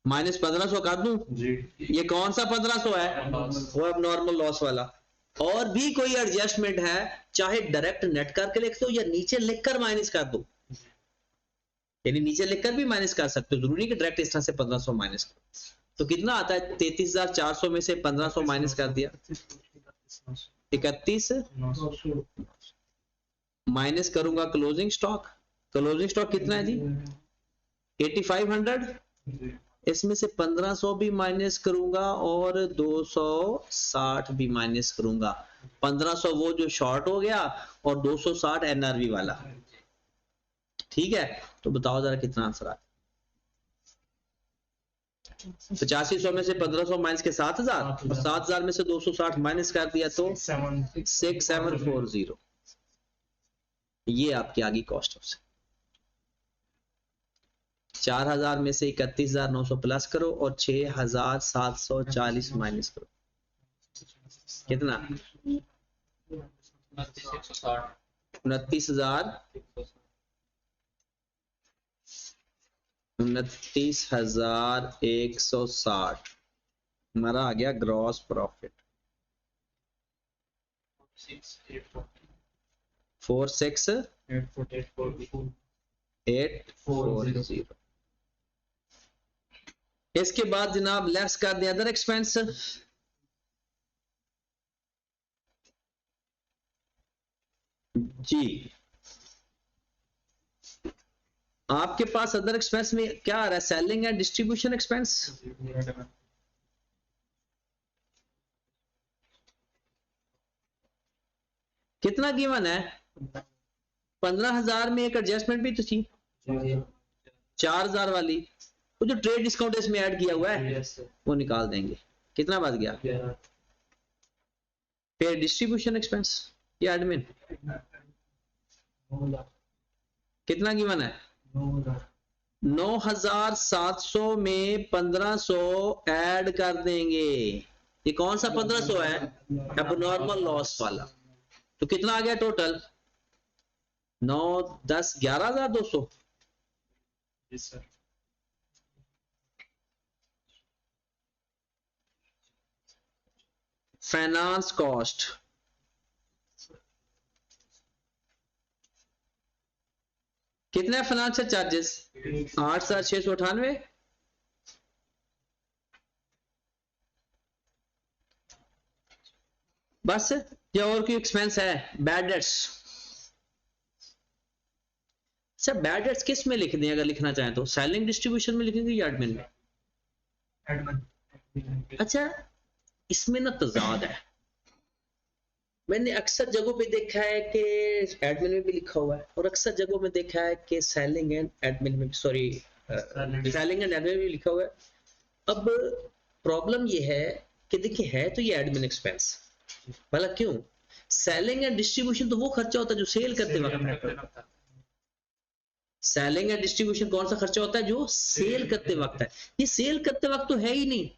माइनस 1500 काट दूं? जी ये कौन सा 1500 है? वो अब नॉर्मल लॉस वाला। और भी कोई एडजस्टमेंट है, चाहे डायरेक्ट नेट करके लिख दो या नीचे लिखकर माइनस कर दो, यानी नीचे लिखकर भी माइनस कर सकते हो, जरूरी कि डायरेक्ट इस तरह से 1500 माइनस करो। तो कितना आता है? 33,400 में से 1500 माइनस कर दिया, 31 माइनस करूंगा क्लोजिंग स्टॉक। क्लोजिंग स्टॉक कितना है जी? 8500। इसमें से 1500 भी माइनस करूंगा और 260 भी माइनस करूंगा। 1500 वो जो शॉर्ट हो गया और 260 एनआरवी वाला। ठीक है, तो बताओ जरा कितना आंसर आता है? 8500 में से 1500 माइनस के 7000 और 7000 में से 260 माइनस कर दिया तो 6740। ये आपकी आगे कॉस्ट ऑफ सेल। 4000 में से 31,900 प्लस करो और 6,740 माइनस करो, कितना? 29,160 हमारा आ गया ग्रॉस प्रॉफिट। 46840। इसके बाद जनाब लेस कर दिया अदर एक्सपेंस। जी आपके पास अदर एक्सपेंस में क्या आ रहा है? Selling and distribution expense. कितना गिवन है? 15,000 में एक एडजस्टमेंट भी तो थी, 4,000 वाली, वो जो ट्रेड डिस्काउंट इसमें ऐड किया हुआ है वो निकाल देंगे। कितना बच गया? फिर डिस्ट्रीब्यूशन एक्सपेंस या एडमिन कितना गिवन है? 9,700 में 1500 ऐड कर देंगे। ये कौन सा 1500 है? अब नॉर्मल लॉस वाला। तो कितना आ गया टोटल? 9 10 11,200। फाइनेंस कॉस्ट कितने हैं? Financial charges 8,698। बस या और कोई एक्सपेंस है? Bad debts. अच्छा बैड डेट्स किस में लिख दें अगर लिखना चाहें तो? सेलिंग डिस्ट्रीब्यूशन में लिखेंगे या एडमिन में? अच्छा इसमें ना तजाद है, मैंने अक्सर जगहों पे देखा है कि एडमिन में भी लिखा हुआ है और अक्सर जगहों में देखा है कि सेलिंग एंड एडमिन में, सॉरी सेलिंग एंड एडमिन में भी लिखा हुआ है। अब प्रॉब्लम ये है कि देखिए है तो ये एडमिन एक्सपेंस, भला क्यों? सेलिंग एंड डिस्ट्रीब्यूशन तो वो खर्चा होता है जो सेल करते वक्त। सेलिंग एंड डिस्ट्रीब्यूशन कौन सा खर्चा होता है? जो सेल करते वक्त है। ये सेल करते वक्त तो है ही नहीं,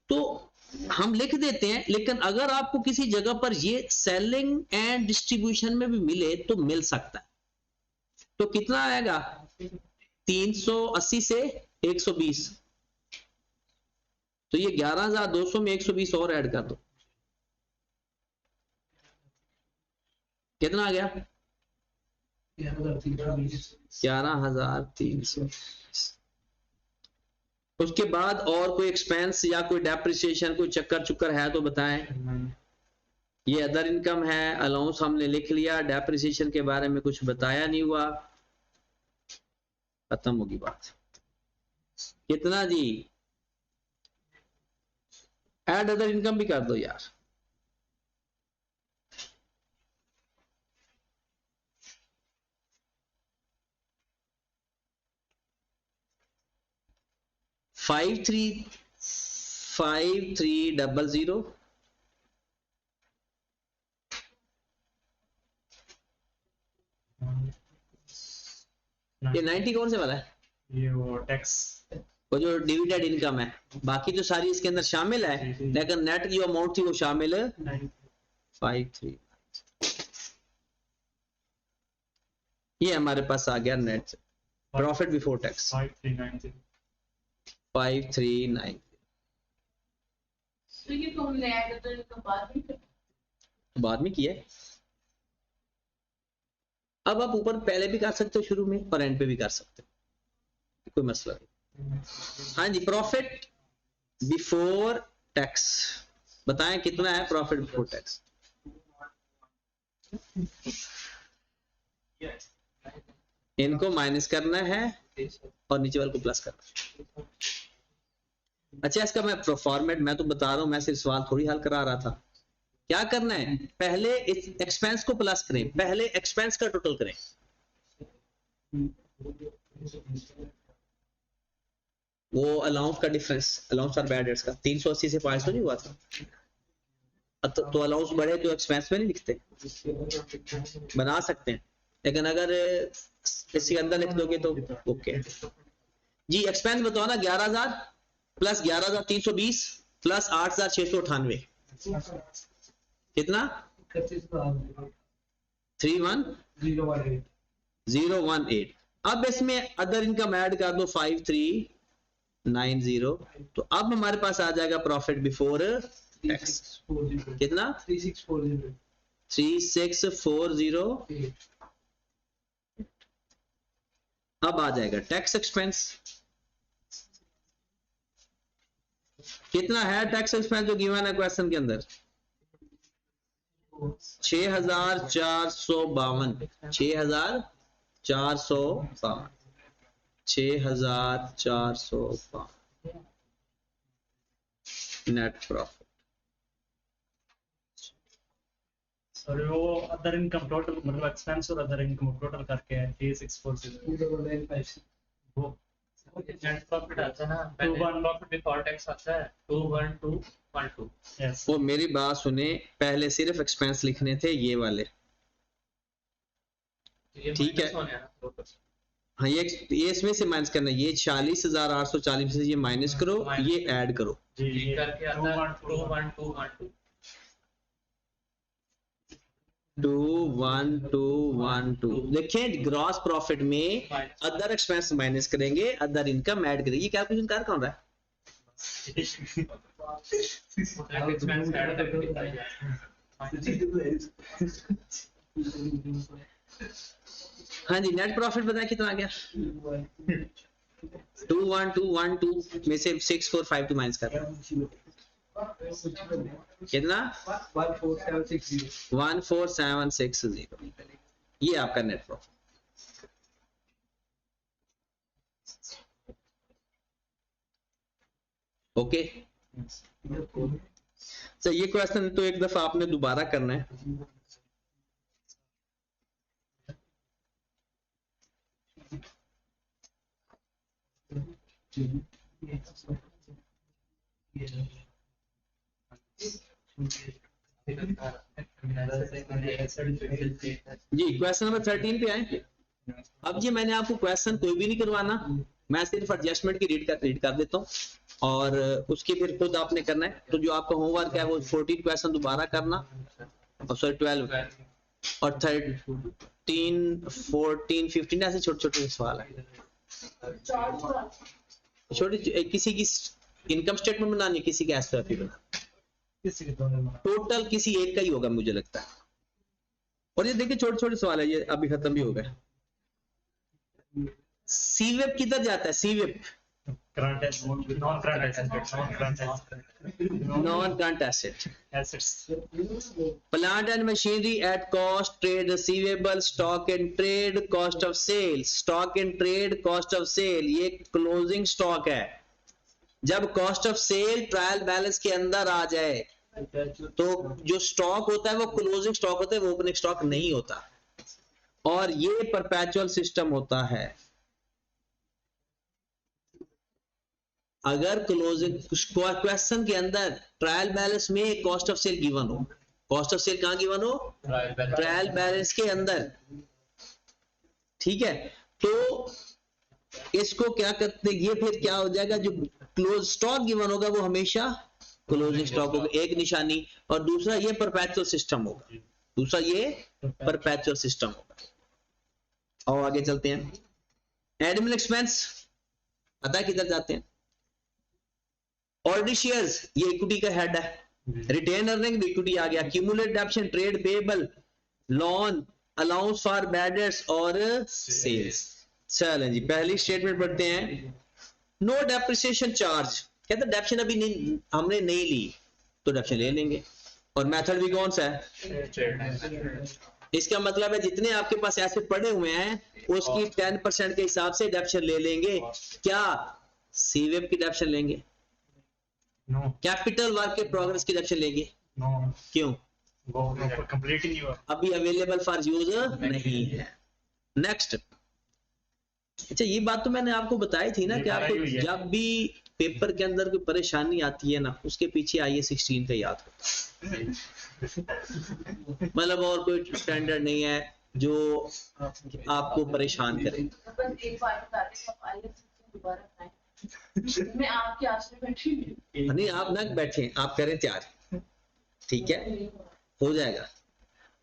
तो हम लिख देते हैं। लेकिन अगर आपको किसी जगह पर ये सेलिंग एंड डिस्ट्रीब्यूशन में भी मिले तो मिल सकता है। तो कितना आएगा? 380 से 120, तो ये 11,200 में 120 और ऐड कर दो, कितना आ गया? 11,300। उसके बाद और कोई एक्सपेंस या कोई डेप्रिसिएशन कोई चक्कर चुक्कर है तो बताएं। ये अदर इनकम है, अलाउंस हमने लिख लिया, डेप्रिसिएशन के बारे में कुछ बताया नहीं हुआ, खत्म होगी बात। कितना जी? ऐड अदर इनकम भी कर दो यार। फाइव थ्री 5300 ये 90 कौन से वाला है? ये वो टैक्स, वो जो डिविडेंड इनकम है, बाकी तो सारी इसके अंदर शामिल है, लेकिन नेट जो अमाउंट थी वो शामिल 53। ये हमारे पास आ गया net. Profit before tax 5390 5390 So ये तो हमने ऐड तो इनका बाद में कर बाद में किया है। अब आप ऊपर पहले भी कर सकते हो शुरू में और एंड पे भी कर सकते हो, कोई मसला नहीं। हाँ जी, प्रॉफिट बिफोर टैक्स बताएं कितना है प्रॉफिट बिफोर टैक्स। इनको माइनस करना है और नीचे वाले को प्लस करना है। अच्छा, इसका मैं फॉर्मेट मैं तो बता रहा हूं, मैं सिर्फ सवाल थोड़ी हल करा रहा था। क्या करना है, पहले इस एक्सपेंस को प्लस करें, पहले एक्सपेंस का टोटल करें। वो अलाउंस का difference, allowance for bad debts का 380 से 500 नहीं हुआ था, तो अलाउंस बढ़े तो एक्सपेंस में नहीं लिखते, बना सकते हैं, लेकिन अगर इसके अंदर लिख दोगे तो ओके जी। एक्सपेंस बताओ ना, 11,000 प्लस 11,320 प्लस 8,698 कितना 31018। अब इसमें अदर इनकम ऐड कर दो 5390, तो अब हमारे पास आ जाएगा प्रॉफिट बिफोर टैक्स कितना 3640। अब आ जाएगा टैक्स एक्सपेंस कितना है, टैक्स एक्सपेंस जो गिवन है क्वेश्चन के अंदर 6,452 6,452 नेट प्रॉफिट। और वो अदर इनकम टोटल मतलब एक्सपेंस और अदर इनकम टोटल करके है 3640 वो नेट प्रॉफिट आता है ना, पहले प्रॉफिट बिफोर टैक्स आता है 21212। यस वो मेरी बात सुने, पहले सिर्फ एक्सपेंस लिखने थे ये वाले, ये ठीक है। minus होने हैं ना 2%। हाँ ये इसमें से माइनस करना है, ये 40,840 से ये माइनस करो, ये ऐड करो, जी ये करके आता है 21212। 21212 देखें, ग्रॉस प्रॉफिट में अदर एक्सपेंस माइनस करेंगे, अदर इनकम ऐड करेंगे। ये कैलकुलेशन कर कौन रहा है? एक्सपेंस ऐड करके दिखाई जाए। हाँ जी, नेट प्रॉफिट बताया कितना आ गया 21212 में से 6452 माइनस कर कितना 14760। ये आपका नेट प्रॉफिट। ओके, तो ये क्वेश्चन तो एक दफा आपने दोबारा करना है। जी क्वेश्चन नंबर 13 पे आए। अब ये मैंने आपको क्वेश्चन कोई भी नहीं करवाना, मैं सिर्फ एडजस्टमेंट की रीड कर देता हूँ और उसकी फिर खुद आपने करना है। तो जो आपका होमवर्क है वो 14 क्वेश्चन दोबारा करना, और सॉरी 12 और 13 14 15 ऐसे छोटे छोटे सवाल है। छोटे किसी की इनकम स्टेटमेंट बनानी है, किसी की एसओपी बनानी, टोटल किसी एक का ही होगा मुझे लगता है। और ये देखिए छोटे छोटे सवाल है, ये अभी खत्म भी हो गए। सीवेप किधर जाता है? सीवेप non current asset, plant and machinery at cost, trade receivable, stock and trade, cost of sale. Stock and trade cost of sale ये क्लोजिंग स्टॉक है। जब cost of sale trial balance के अंदर आ जाए तो जो स्टॉक होता है वो क्लोजिंग स्टॉक होता है, वो ओपनिंग स्टॉक नहीं होता। और ये परपेचुअल सिस्टम होता है। अगर क्लोजिंग क्वेश्चन के अंदर ट्रायल बैलेंस में कॉस्ट ऑफ सेल गिवन हो, कॉस्ट ऑफ सेल कहां गिवन हो? ट्रायल बैलेंस के अंदर, ठीक है। तो इसको क्या करते, ये फिर क्या हो जाएगा, जो क्लोज स्टॉक गिवन होगा वो हमेशा क्लोजिंग स्टॉक होगा, एक निशानी। और दूसरा ये परपेचुअल सिस्टम होगा, दूसरा ये परपेचुअल सिस्टम होगा। और आगे चलते हैं। एडमिन एक्सपेंस पता है किधर जाते हैं? ऑर्डनरी शेयर्स ये इक्विटी का हेड है, रिटेन अर्निंग इक्विटी आ गया, cumulated डेप्शन, trade payable, loan, allowance for bad debts और सेल्स। चलें जी पहली स्टेटमेंट पढ़ते हैं। नो डेप्रिसिएशन चार्ज, कहते डेप्शन अभी नहीं हमने नहीं ली तो डेप्शन ले लेंगे, और मेथड भी कौन सा है? इसका मतलब है जितने आपके पास एसेट पड़े हुए हैं उसकी 10% के हिसाब से डेप्शन ले लेंगे। क्या सीवेब की डेप्शन लेंगे? नो कैपिटल वर्क के प्रोग्रेस की डेप्शन लेंगे? नो क्यों? कंप्लीट ही नहीं हुआ। अभी अवेलेबल फॉर यूज नहीं है। नेक्स्ट, अच्छा ये बात तो मैंने आपको बताई थी ना कि आपको जब भी पेपर के अंदर कोई परेशानी आती है ना उसके पीछे आइए 16 का याद होता है। मतलब और कोई स्टैंडर्ड नहीं है जो आपको परेशान करे। अपन एक बार बता दें, आप आइए दोबारा बनाएं। मैं आपके आसपास बैठी हूँ। नहीं आप ना बैठे, आप करें तैयार, ठीक है हो जाएगा।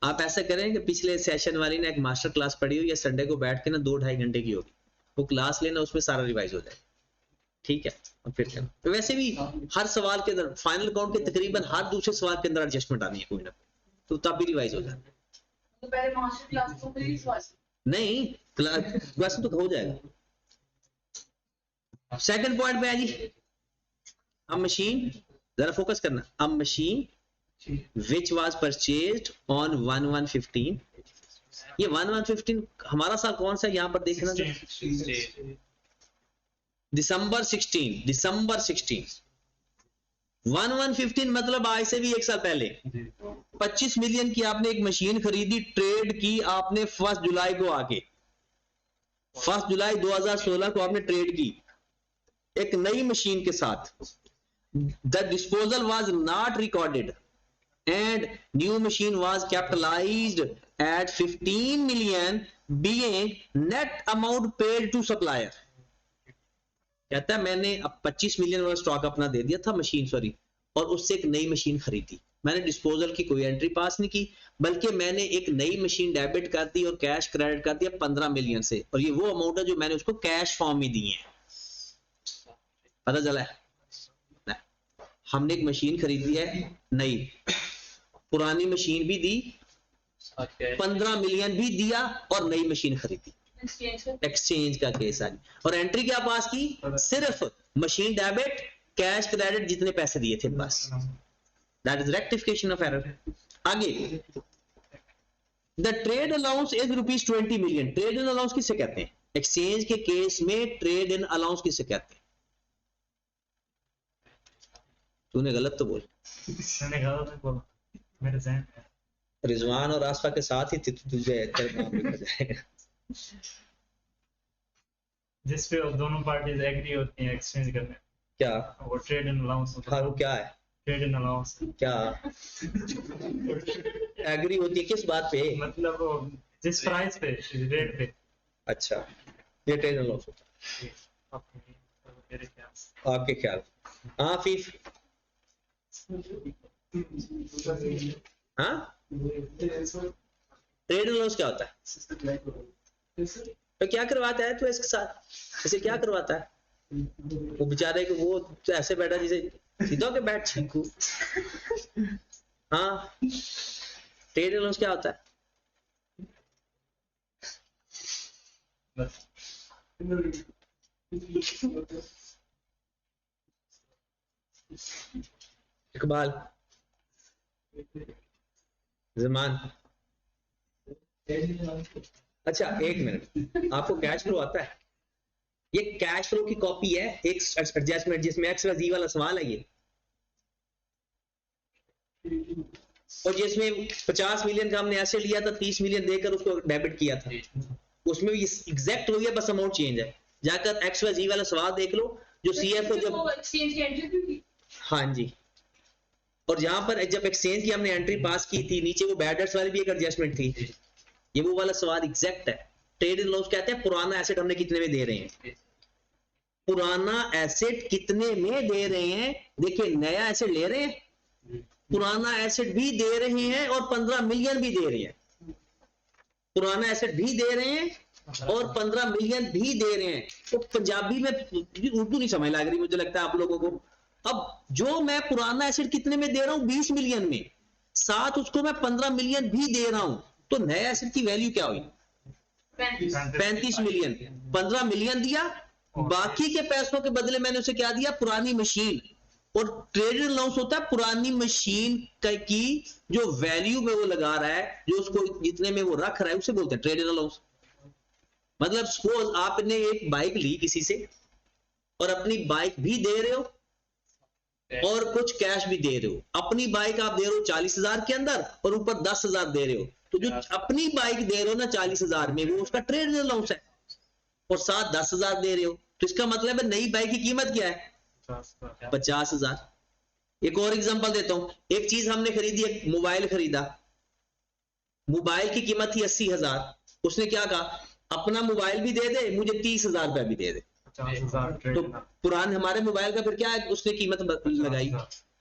आप ऐसा करें कि पिछले सेशन वाली ना एक मास्टर क्लास पढ़ी हो या संडे को बैठ के ना 2-2.5 घंटे की होगी, वो क्लास लेना, उसमें सारा रिवाइज हो जाए, ठीक है। और फिर क्या तो वैसे भी हर सवाल के अंदर फाइनल काउंट के तकरीबन हर दूसरे सवाल के अंदर एडजस्टमेंट आनी है कोई ना कोई, तो तब भी रिवाइज हो जाए। तो पहले मास्टर क्लास तो करी इस नहीं क्लास वैसे तो हो जाएगा। सेकंड पॉइंट पे है जी, अ मशीन, जरा फोकस करना, अ machine which was purchased on 1/1/15। ये 1/1/15 हमारा साल कौन सा है यहाँ पर देखना, दिसंबर 16 1/1/15 मतलब आज से भी एक साल पहले 25 मिलियन की आपने एक मशीन खरीदी, ट्रेड की आपने 1 जुलाई को आके, 1 जुलाई 2016 को आपने ट्रेड की एक नई मशीन के साथ। The disposal was not recorded and new machine was capitalized at 15 million being net amount paid to supplier। कहता है मैंने अब 25 मिलियन वाला स्टॉक अपना दे दिया था मशीन, सॉरी, और उससे एक नई मशीन खरीदी। मैंने डिस्पोजल की कोई एंट्री पास नहीं की, बल्कि मैंने एक नई मशीन डेबिट कर दी और कैश क्रेडिट कर दिया 15 मिलियन से, और ये वो अमाउंट है जो मैंने उसको कैश फॉर्म में दिए हैं। पता चला है? हमने एक मशीन खरीदी है नई, पुरानी मशीन भी दी, 15 मिलियन भी दिया और नई मशीन खरीदी, एक्सचेंज का केस है। और एंट्री क्या पास की? सिर्फ मशीन डेबिट कैश क्रेडिट जितने पैसे दिए थे बस। That is rectification of error. आगे, the trade allowance is ₹20 million. Trade in allowance किसे कहते हैं? एक्सचेंज के केस में ट्रेड इन अलाउंस किसे कहते हैं? तूने गलत तो बोल, मैंने गलत बोला, मेरे ज़हन में रिजवान और आसफा के साथ ही तुझे तेरे नाम लिखा जाएगा। जिस पे दोनों पार्टीज एग्री होती हैं एक्सचेंज करने, क्या वो ट्रेड इन अलाउंस होता हाँ है। वो क्या है? ट्रेड इन अलाउंस क्या एग्री होती है किस बात पे? मतलब वो जिस प्राइस पे, रेट पे। अच्छा ये ट्रेड लॉस होता है मेरे ख्याल से। आपके ख्याल? हाँ फीफ, हाँ ट्रेड लॉस क्या होता है? तो क्या करवाता है तो इसके साथ, इसे क्या करवाता है? वो बेचारे को वो तो ऐसे बैठा जैसे सीधा के बैठ चीकू। हाँ ट्रेड लॉस क्या होता है? इकबाल, जमान, अच्छा एक मिनट, आपको कैश फ्लो आता है? ये कैश फ्लो की कॉपी है, एक एडजस्टमेंट जिसमें एक्स जी वाला सवाल है ये, और जिसमें 50 मिलियन का हमने ऐसे लिया था, 30 मिलियन देकर उसको डेबिट किया था, उसमें भी एग्जैक्ट वही है, बस अमाउंट चेंज है। जाकर एक्स वाई जी वाला सवाल देख लो जो सीएफओ जब एक्सचेंज की एंट्री थी। हाँ जी, और यहाँ पर जब एक्सचेंज की हमने एंट्री पास की थी, नीचे वो बैड डेट्स वाली भी एक एडजस्टमेंट थी, ये वो वाला सवाल एग्जैक्ट है। ट्रेड इन लॉस कहते हैं पुराना एसेट हमने कितने में दे रहे हैं, पुराना एसेट कितने में दे रहे हैं। देखिए नया एसेट ले रहे हैं, पुराना एसेट भी दे रहे हैं और 15 मिलियन भी दे रहे हैं। पुराना एसेट भी दे रहे हैं और 15 मिलियन भी दे रहे हैं, तो पंजाबी में उर्दू नहीं समझ लग रही मुझे लगता है आप लोगों को। अब जो मैं पुराना एसेट कितने में दे रहा हूं, 20 मिलियन में, साथ उसको मैं 15 मिलियन भी दे रहा हूं, तो नए एसेट की वैल्यू क्या हुई? 35 मिलियन। 15 मिलियन दिया, बाकी के पैसों के बदले मैंने उसे क्या दिया? पुरानी मशीन। और ट्रेड अलाउंस होता है पुरानी मशीन की जो वैल्यू में वो लगा रहा है, जो उसको जितने में वो रख रहा है, उसे बोलते हैं ट्रेड अलाउंस। मतलब सपोज आपने एक बाइक ली किसी से और अपनी बाइक भी दे रहे हो और कुछ कैश भी दे रहे हो। अपनी बाइक आप दे रहे हो 40,000 के अंदर और ऊपर 10,000 दे रहे हो, तो जो अपनी बाइक दे रहे हो ना 40,000 में, वो उसका ट्रेड अलाउंस है, और साथ 10,000 दे रहे हो, तो इसका मतलब है नई बाइक की कीमत क्या है? 50,000। एक और एग्जांपल देता हूं, एक चीज हमने खरीदी, एक मोबाइल खरीदा, मोबाइल की कीमत थी 80,000, उसने क्या कहा? अपना मोबाइल भी दे दे, मुझे 30,000 रुपया भी दे दे। 50,000 तो पुराने हमारे मोबाइल का फिर क्या है? उसने कीमत लगाई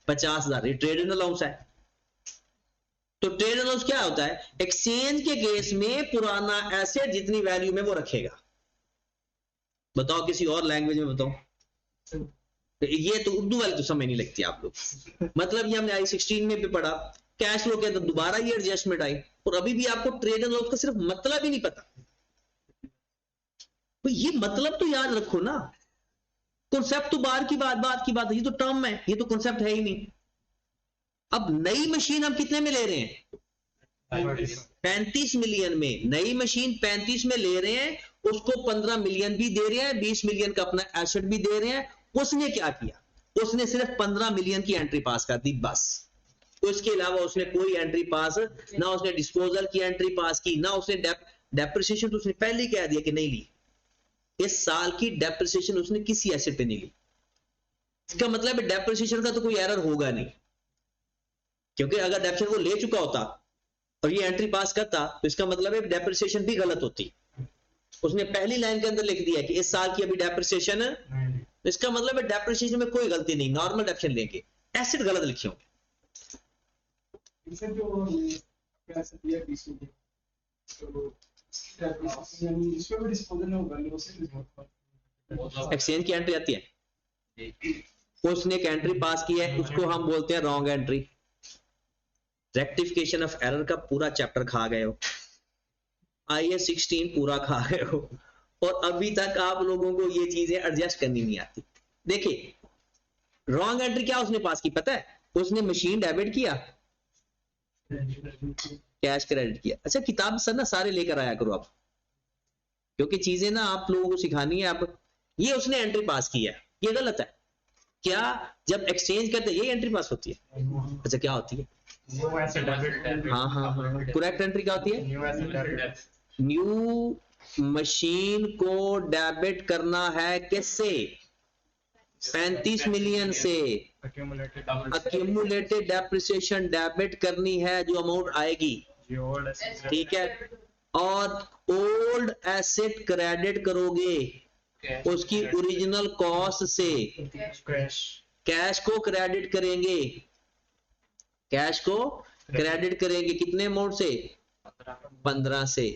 50,000, ये ट्रेड अलाउंस है। तो ट्रेड अलाउंस क्या होता है? एक्सचेंज के केस में पुराना एसेट जितनी वैल्यू में वो रखेगा। बताओ किसी और लैंग्वेज में बताओ। तो ये तो उर्दू वाली तो समझ नहीं लगती आप लोग। मतलब ये हमने I-16 में भी पढ़ा, कैश फ्लो के अंदर दोबारा ये एडजस्टमेंट आई, और अभी भी आपको ट्रेड अलाउंस का सिर्फ मतलब ही नहीं पता। तो ये मतलब तो याद रखो ना, कॉन्सेप्ट तो बात की बात है, ये तो टर्म है, ये तो कॉन्सेप्ट है ही नहीं। अब नई मशीन हम कितने में ले रहे हैं? 35 मिलियन में। नई मशीन 35 में ले रहे हैं, उसको 15 मिलियन भी दे रहे हैं, 20 मिलियन का अपना एसेट भी दे रहे हैं। उसने क्या किया? उसने सिर्फ 15 मिलियन की एंट्री पास कर दी बस। तो इसके अलावा उसने कोई एंट्री पास ना, उसने डिस्पोजल की एंट्री पास की, ना उसने डेप्रिसिएशन तो उसने पहले ही कह दिया कि नहीं ली। इस साल की डेप्रिसिएशन उसने किसी एसेट पे नहीं ली। इसका मतलब है डेप्रिसिएशन का तो कोई एरर होगा नहीं, क्योंकि अगर डेप्रिसिएशन वो ले चुका होता और ये एंट्री पास करता, तो इसका मतलब है डेप्रिसिएशन भी गलत होती। उसने पहली लाइन के अंदर लिख दिया कि इस साल की अभी डेप्रिसिएशन, तो इसका मतलब है डेप्रिसिएशन में कोई गलती नहीं, नॉर्मल डेप्रिसिएशन लेंगे, एसेट गलत लिखे होंगे। एक्सचेंज की एंट्री आती है, उसने एक एंट्री पास की है, उसको हम बोलते हैं wrong entry. Rectification of error का पूरा चैप्टर खा गए हो, I-16 पूरा खा गए हो, और अभी तक आप लोगों को ये चीजें एडजस्ट करनी नहीं आती। देखिए रॉन्ग एंट्री क्या उसने पास की पता है? उसने मशीन डेबिट किया, कैश क्रेडिट किया। अच्छा किताब सर ना सारे लेकर आया करो आप, क्योंकि चीजें ना आप लोगों को सिखानी है। आप ये उसने एंट्री पास की है, ये गलत है क्या? जब एक्सचेंज करते ये एंट्री पास होती है। अच्छा क्या होती है? हाँ, करेक्ट एंट्री क्या होती है? न्यू मशीन को डेबिट करना है किससे? 35 मिलियन से। अक्यूमुलेटेड डेप्रिसिएशन डेबिट करनी है, जो अमाउंट आएगी, ठीक है। और ओल्ड एसेट क्रेडिट करोगे उसकी ओरिजिनल कॉस्ट से। कैश को क्रेडिट करेंगे, कैश को क्रेडिट करेंगे कितने अमाउंट से? 15 से।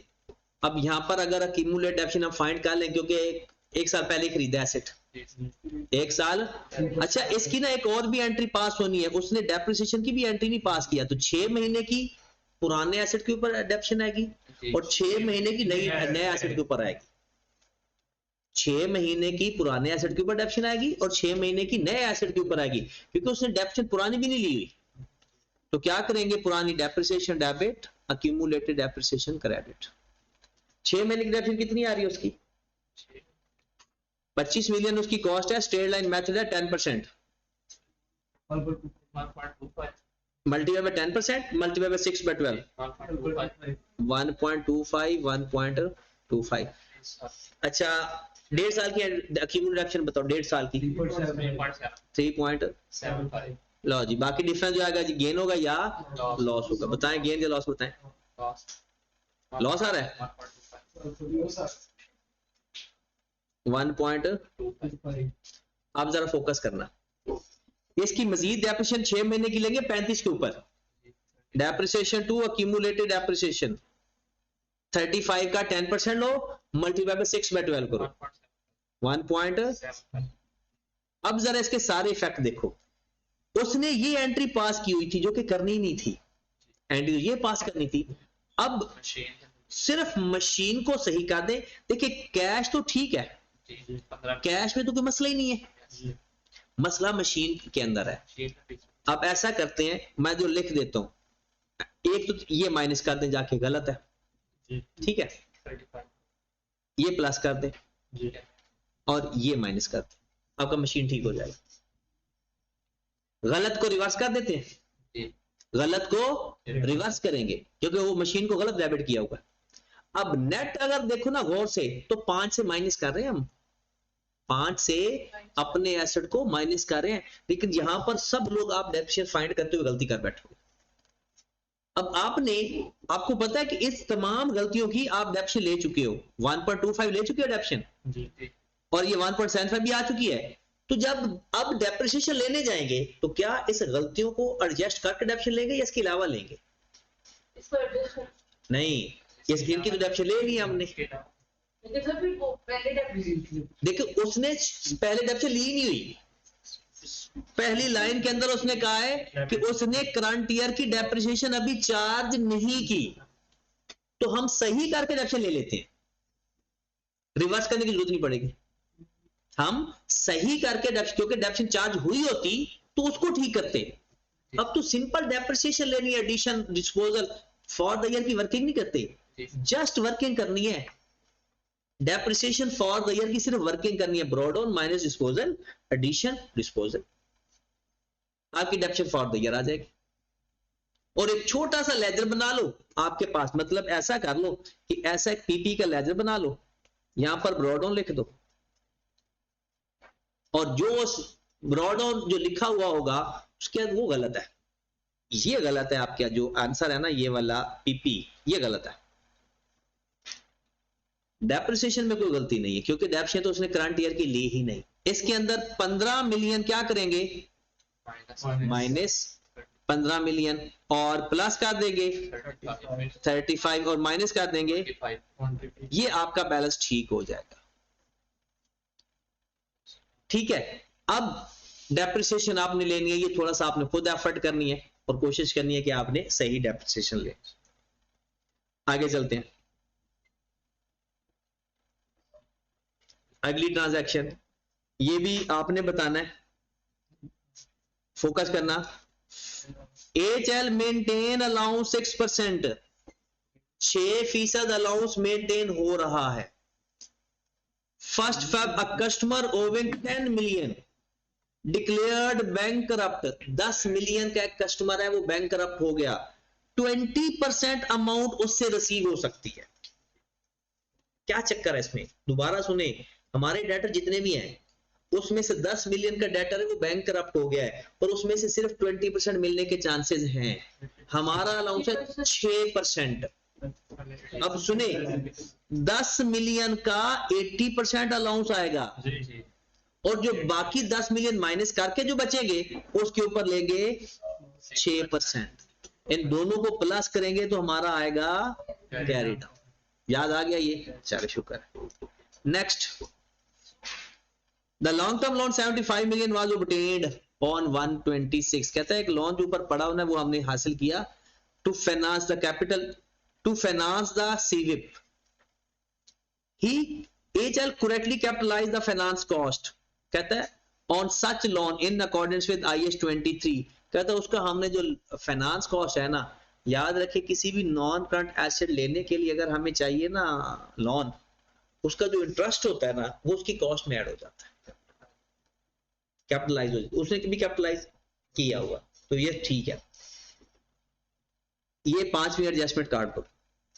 अब यहां पर अगर अक्यूमुलेट डेप्रिसिएशन हम फाइंड कर लें, क्योंकि एक साल पहले खरीदा एसेट, एक साल। अच्छा इसकी ना एक और भी एंट्री पास होनी है, उसने डेप्रिसिएशन की भी एंट्री नहीं पास किया, तो 6 महीने की पुराने एसेट के ऊपर डेप्रिसिएशन आएगी और 6 महीने की नए एसेट के ऊपर आएगी। 6 महीने की पुराने एसेट के ऊपर डेप्रिसिएशन आएगी और 6 महीने की नए एसेट के ऊपर आएगी, क्योंकि उसने डेप्रिसिएशन पुरानी भी नहीं ली हुई। तो क्या करेंगे? पुरानी depreciation debit, accumulated depreciation credit. 6 महीने की डेप्रिसिएशन कितनी आ रही है उसकी? 25 मिलियन उसकी कॉस्ट है, स्ट्रेट लाइन मेथड है 10%, multiply by 10%, multiply by 6 by 12, 1.25, 1.25। अच्छा 1.5 साल की अक्यूमुलेशन बताओ, 1.5 साल की 3.75। लो जी, बाकी डिफरेंस जो आएगा जी गेन होगा या लॉस होगा। बताएं गेन या लॉस बताएं। लॉस आ रहा है 1.25। आप जरा फोकस करना। इसकी मजीद डेप्रिसिएशन 6 महीने की लेंगे 35 के ऊपर। डेप्रिसिएशन टू अक्यूमुलेटेड डेप्रिसिएशन 35 का 10% लो मल्टीप्लाई बाय 6 बाय 12 करो 1 पॉइंट। 1.7 अब जरा इसके सारे इफेक्ट देखो, उसने ये एंट्री पास की हुई थी जो कि करनी नहीं थी, एंट्री ये पास करनी थी। अब मशीन सिर्फ मशीन को सही कर दे। देखिए कैश तो ठीक है, 15 कैश में तो कोई मसला ही नहीं है, मसला मशीन के अंदर है। अब ऐसा करते हैं, मैं जो लिख देता हूं, एक तो ये माइनस कर दें जाके, गलत है, ठीक है, 35 ये प्लस कर दें और ये माइनस कर दें, आपका मशीन ठीक हो जाएगा। गलत को रिवर्स कर देते हैं, जी। गलत को रिवर्स करेंगे क्योंकि वो मशीन को गलत डेबिट किया होगा। अब नेट अगर देखो ना गौर से, तो 5 से माइनस कर रहे हैं हम, 5 से अपने एसेट को माइनस कर रहे हैं, लेकिन यहां पर सब लोग आप डेप्रिसिएशन फाइंड करते हुए गलती कर बैठोगे। अब आपको पता है कि इस तमाम गलतियों की आप डेप्रिसिएशन ले चुके हो, 1.25 ले चुके हो डेप्रिसिएशन, और ये 1.75 भी आ चुकी है। तो जब अब डेप्रिसिएशन लेने जाएंगे तो क्या इस गलतियों को एडजस्ट करके डेप्रिसिएशन लेंगे या इसके अलावा लेंगे? इसको एडजस्ट कर, नहीं, इस दिन की तो डेप्रिसिएशन ले ली हमने। लेकिन सर फिर वो पहले डेप्रिसिएशन, देखिए उसने पहले डेप्रिसिएशन ली नहीं हुई, पहली लाइन के अंदर उसने कहा है कि उसने करंट ईयर की डेप्रिसिएशन अभी चार्ज नहीं की, तो हम सही करके डेप्रिसिएशन ले लेते हैं, रिवर्स करने की जरूरत नहीं पड़ेगी, हम सही करके क्योंकि डेप्रिसिएशन चार्ज हुई होती तो उसको ठीक करते। अब तो सिंपल डेप्रिसिएशन लेनी है, addition disposal for the year की वर्किंग नहीं करते, जस्ट वर्किंग करनी है। डेप्रिसिएशन फॉर द ईयर की सिर्फ वर्किंग करनी है, brought on minus disposal, addition disposal, आपकी डेप्रिसिएशन फॉर द ईयर आ जाएगी। और एक छोटा सा लेजर बना लो आपके पास, मतलब ऐसा कर लो कि ऐसा एक पीपी का लेजर बना लो, यहां पर ब्रॉड ऑन लिख दो, और जो ब्रॉड ऑन जो लिखा हुआ होगा उसके बाद वो गलत है, ये गलत है, आपका जो आंसर है ना ये वाला पीपी, ये गलत है। डेप्रिसिएशन में कोई गलती नहीं है क्योंकि डेप्रिसिएशन तो उसने करंट ईयर की ली ही नहीं। इसके अंदर 15 मिलियन क्या करेंगे, माइनस 15 मिलियन, और प्लस कर देंगे 35 और माइनस कर देंगे, ये आपका बैलेंस ठीक हो जाएगा। ठीक है, अब डेप्रिसिएशन आपने लेनी है, ये थोड़ा सा आपने खुद एफर्ट करनी है और कोशिश करनी है कि आपने सही डेप्रिसिएशन ले। आगे चलते हैं, अगली ट्रांजैक्शन, ये भी आपने बताना है, फोकस करना। HL maintain allowance 6%, 6% allowance maintain हो रहा है। First Feb a customer owing 10 million declared bankrupt, 10 million का एक कस्टमर है वो बैंकरप्ट हो गया, 20% अमाउंट उससे रिसीव हो सकती है। क्या चक्कर है इसमें, दोबारा सुने, हमारे डेटर जितने भी हैं उसमें से 10 मिलियन का डेटर है वो बैंक करप्ट हो गया है, और उसमें से सिर्फ 20% मिलने के चांसेस हैं, हमारा अलाउंस है 6%। अब सुने, 10 मिलियन का 80% अलाउंस आएगा, और जो बाकी 10 मिलियन माइनस करके जो बचेंगे उसके ऊपर लेंगे 6%, इन दोनों को प्लस करेंगे तो हमारा आएगा कैरी डाउन। याद आ गया ये, चलो शुक्र है। Next, the long term loan 75 million was obtained on 126, कहता है एक लोन जो ऊपर पड़ा हुआ है वो हमने हासिल किया, to finance the capital, to finance the सीविप, ही HL correctly capitalized the finance cost, कहता है on such loan in accordance with IAS 23, कहता है उसका हमने जो फाइनेंस कॉस्ट है ना, याद रखे किसी भी नॉन करंट एसेट लेने के लिए अगर हमें चाहिए ना लोन, उसका जो इंटरेस्ट होता है ना वो उसकी कॉस्ट में ऐड हो जाता है, कैपिटलाइज हो जाता है, उसने भी कैपिटलाइज किया हुआ, तो ये ठीक है। ये 5वीं एडजस्टमेंट काट दो,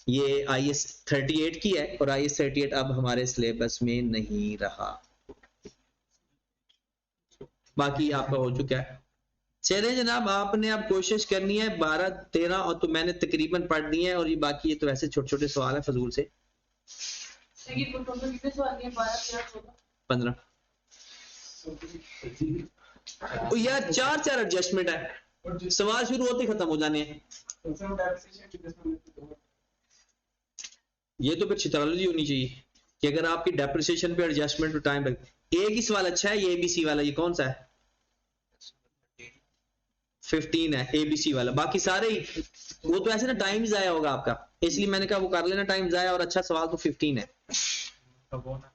ये IAS 38 की है और IAS 38 अब हमारे सिलेबस में नहीं रहा, बाकी आपका हो चुका है। चले जनाब, आपने अब कोशिश करनी है 12-13, और तो मैंने तकरीबन पढ़ दी है, और ये बाकी ये तो वैसे छोटे छोटे सवाल है फजूल से। देखिए टोटल कितने सवाल हैं, 12 13 14 15 यार, 4 एडजस्टमेंट है, सवाल शुरू होते खत्म हो जाने हैं। ये तो फिर छितालॉजी होनी चाहिए। कि अगर आपकी डेप्रिसिएशन पे एडजस्टमेंट टाइम एक ही सवाल अच्छा है, ये ABC वाला, ये कौन सा है? 15 है ABC वाला, बाकी सारे ही वो तो ऐसे ना टाइम जाया होगा आपका, इसलिए मैंने कहा वो कर लेना टाइम जाया, और अच्छा सवाल तो 15 है। कब होना